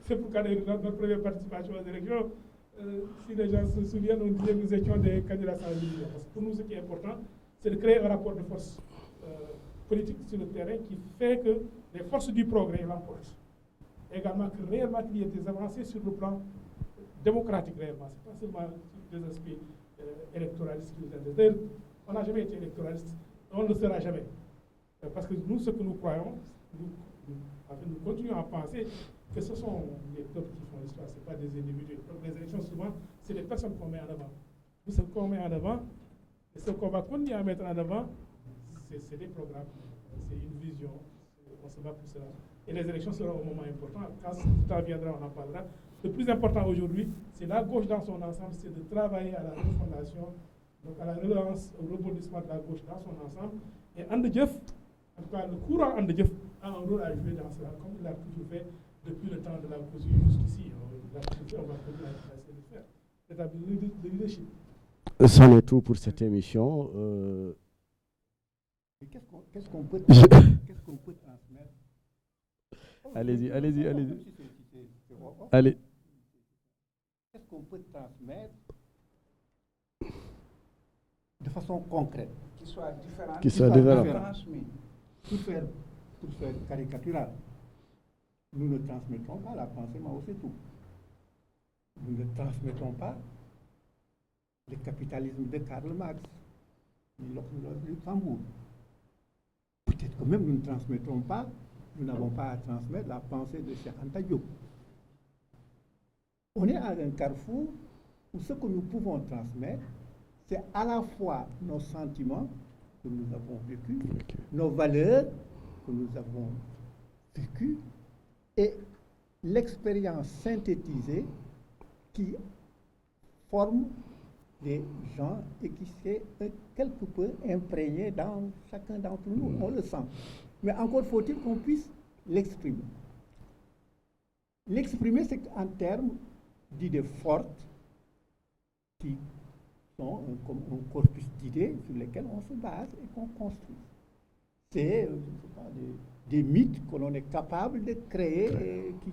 C'est pourquoi notre première participation aux élections, si les gens se souviennent, on disait que nous étions des candidats sans vision. Parce que pour nous, ce qui est important, c'est de créer un rapport de force politique sur le terrain qui fait que les forces du progrès l'emportent. Également que réellement il y ait des avancées sur le plan démocratique réellement. Ce n'est pas seulement des aspects électoralistes qui nous intéressent. On n'a jamais été électoraliste, on ne le sera jamais. Parce que nous, ce que nous croyons, nous continuons à penser que ce sont les peuples qui font l'histoire, ce n'est pas des individus. Donc les élections, souvent, c'est les personnes qu'on met en avant. Nous, ce qu'on met en avant, et ce qu'on va continuer à mettre en avant, c'est des programmes, c'est une vision, on se bat pour cela. Et les élections seront un moment important. Quand tout temps viendra, on en parlera. Le plus important aujourd'hui, c'est la gauche dans son ensemble, c'est de travailler à la refondation, donc à la relance, au rebondissement de la gauche dans son ensemble. Et Andedjeuf, en tout cas le courant Andedjeuf, a un rôle à jouer dans cela, comme il a toujours fait depuis le temps de la cause jusqu'ici. Il a toujours fait, on va continuer à essayer de faire. C'est-à-dire le leadership. C'en est tout pour cette émission. Qu'est-ce qu'on peut transmettre? Allez-y. Allez. Qu'est-ce qu'on peut transmettre de façon concrète, Qui soit différent. Qui soit différent. Transmis. Pour faire caricatural? Nous ne transmettons pas la pensée Mao Tse-tung. Nous ne transmettons pas le capitalisme de Karl Marx, ni le Luxembourg. Peut-être que même nous ne transmettons pas, nous n'avons pas à transmettre la pensée de Cheikh Anta Diop. On est à un carrefour où ce que nous pouvons transmettre, c'est à la fois nos sentiments que nous avons vécus, nos valeurs que nous avons vécues, et l'expérience synthétisée qui forme des gens et qui s'est quelque peu imprégné dans chacun d'entre nous. On le sent. Mais encore faut-il qu'on puisse l'exprimer. L'exprimer, c'est en termes d'idées fortes qui sont comme un corpus d'idées sur lesquelles on se base et qu'on construit. C'est des mythes que l'on est capable de créer et qui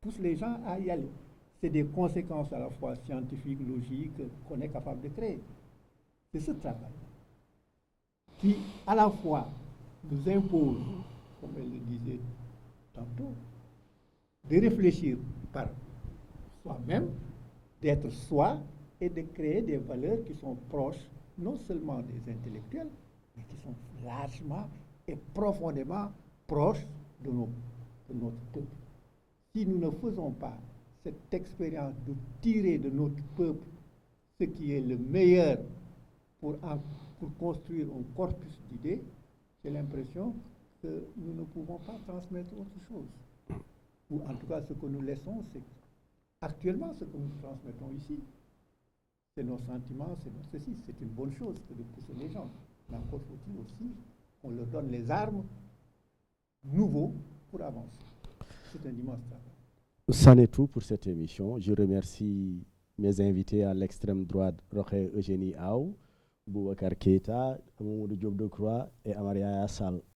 poussent les gens à y aller. C'est des conséquences à la fois scientifiques, logiques, qu'on est capable de créer. C'est ce travail qui, à la fois, nous impose, comme elle le disait tantôt, de réfléchir par soi-même, d'être soi et de créer des valeurs qui sont proches, non seulement des intellectuels, mais qui sont largement et profondément proches de notre peuple. Si nous ne faisons pas cette expérience de tirer de notre peuple ce qui est le meilleur pour construire un corpus d'idées, j'ai l'impression que nous ne pouvons pas transmettre autre chose. Ou en tout cas, ce que nous laissons, c'est actuellement ce que nous transmettons ici. C'est nos sentiments, c'est ceci. C'est une bonne chose que de pousser les gens. Mais encore faut-il aussi qu'on leur donne les armes nouveaux pour avancer. C'est un immense travail. C'en est tout pour cette émission. Je remercie mes invités à l'extrême droite, Rokhaya Eugénie Aw, Boubacar Keïta, Mamadou Diop Decroix et Amaria Sall.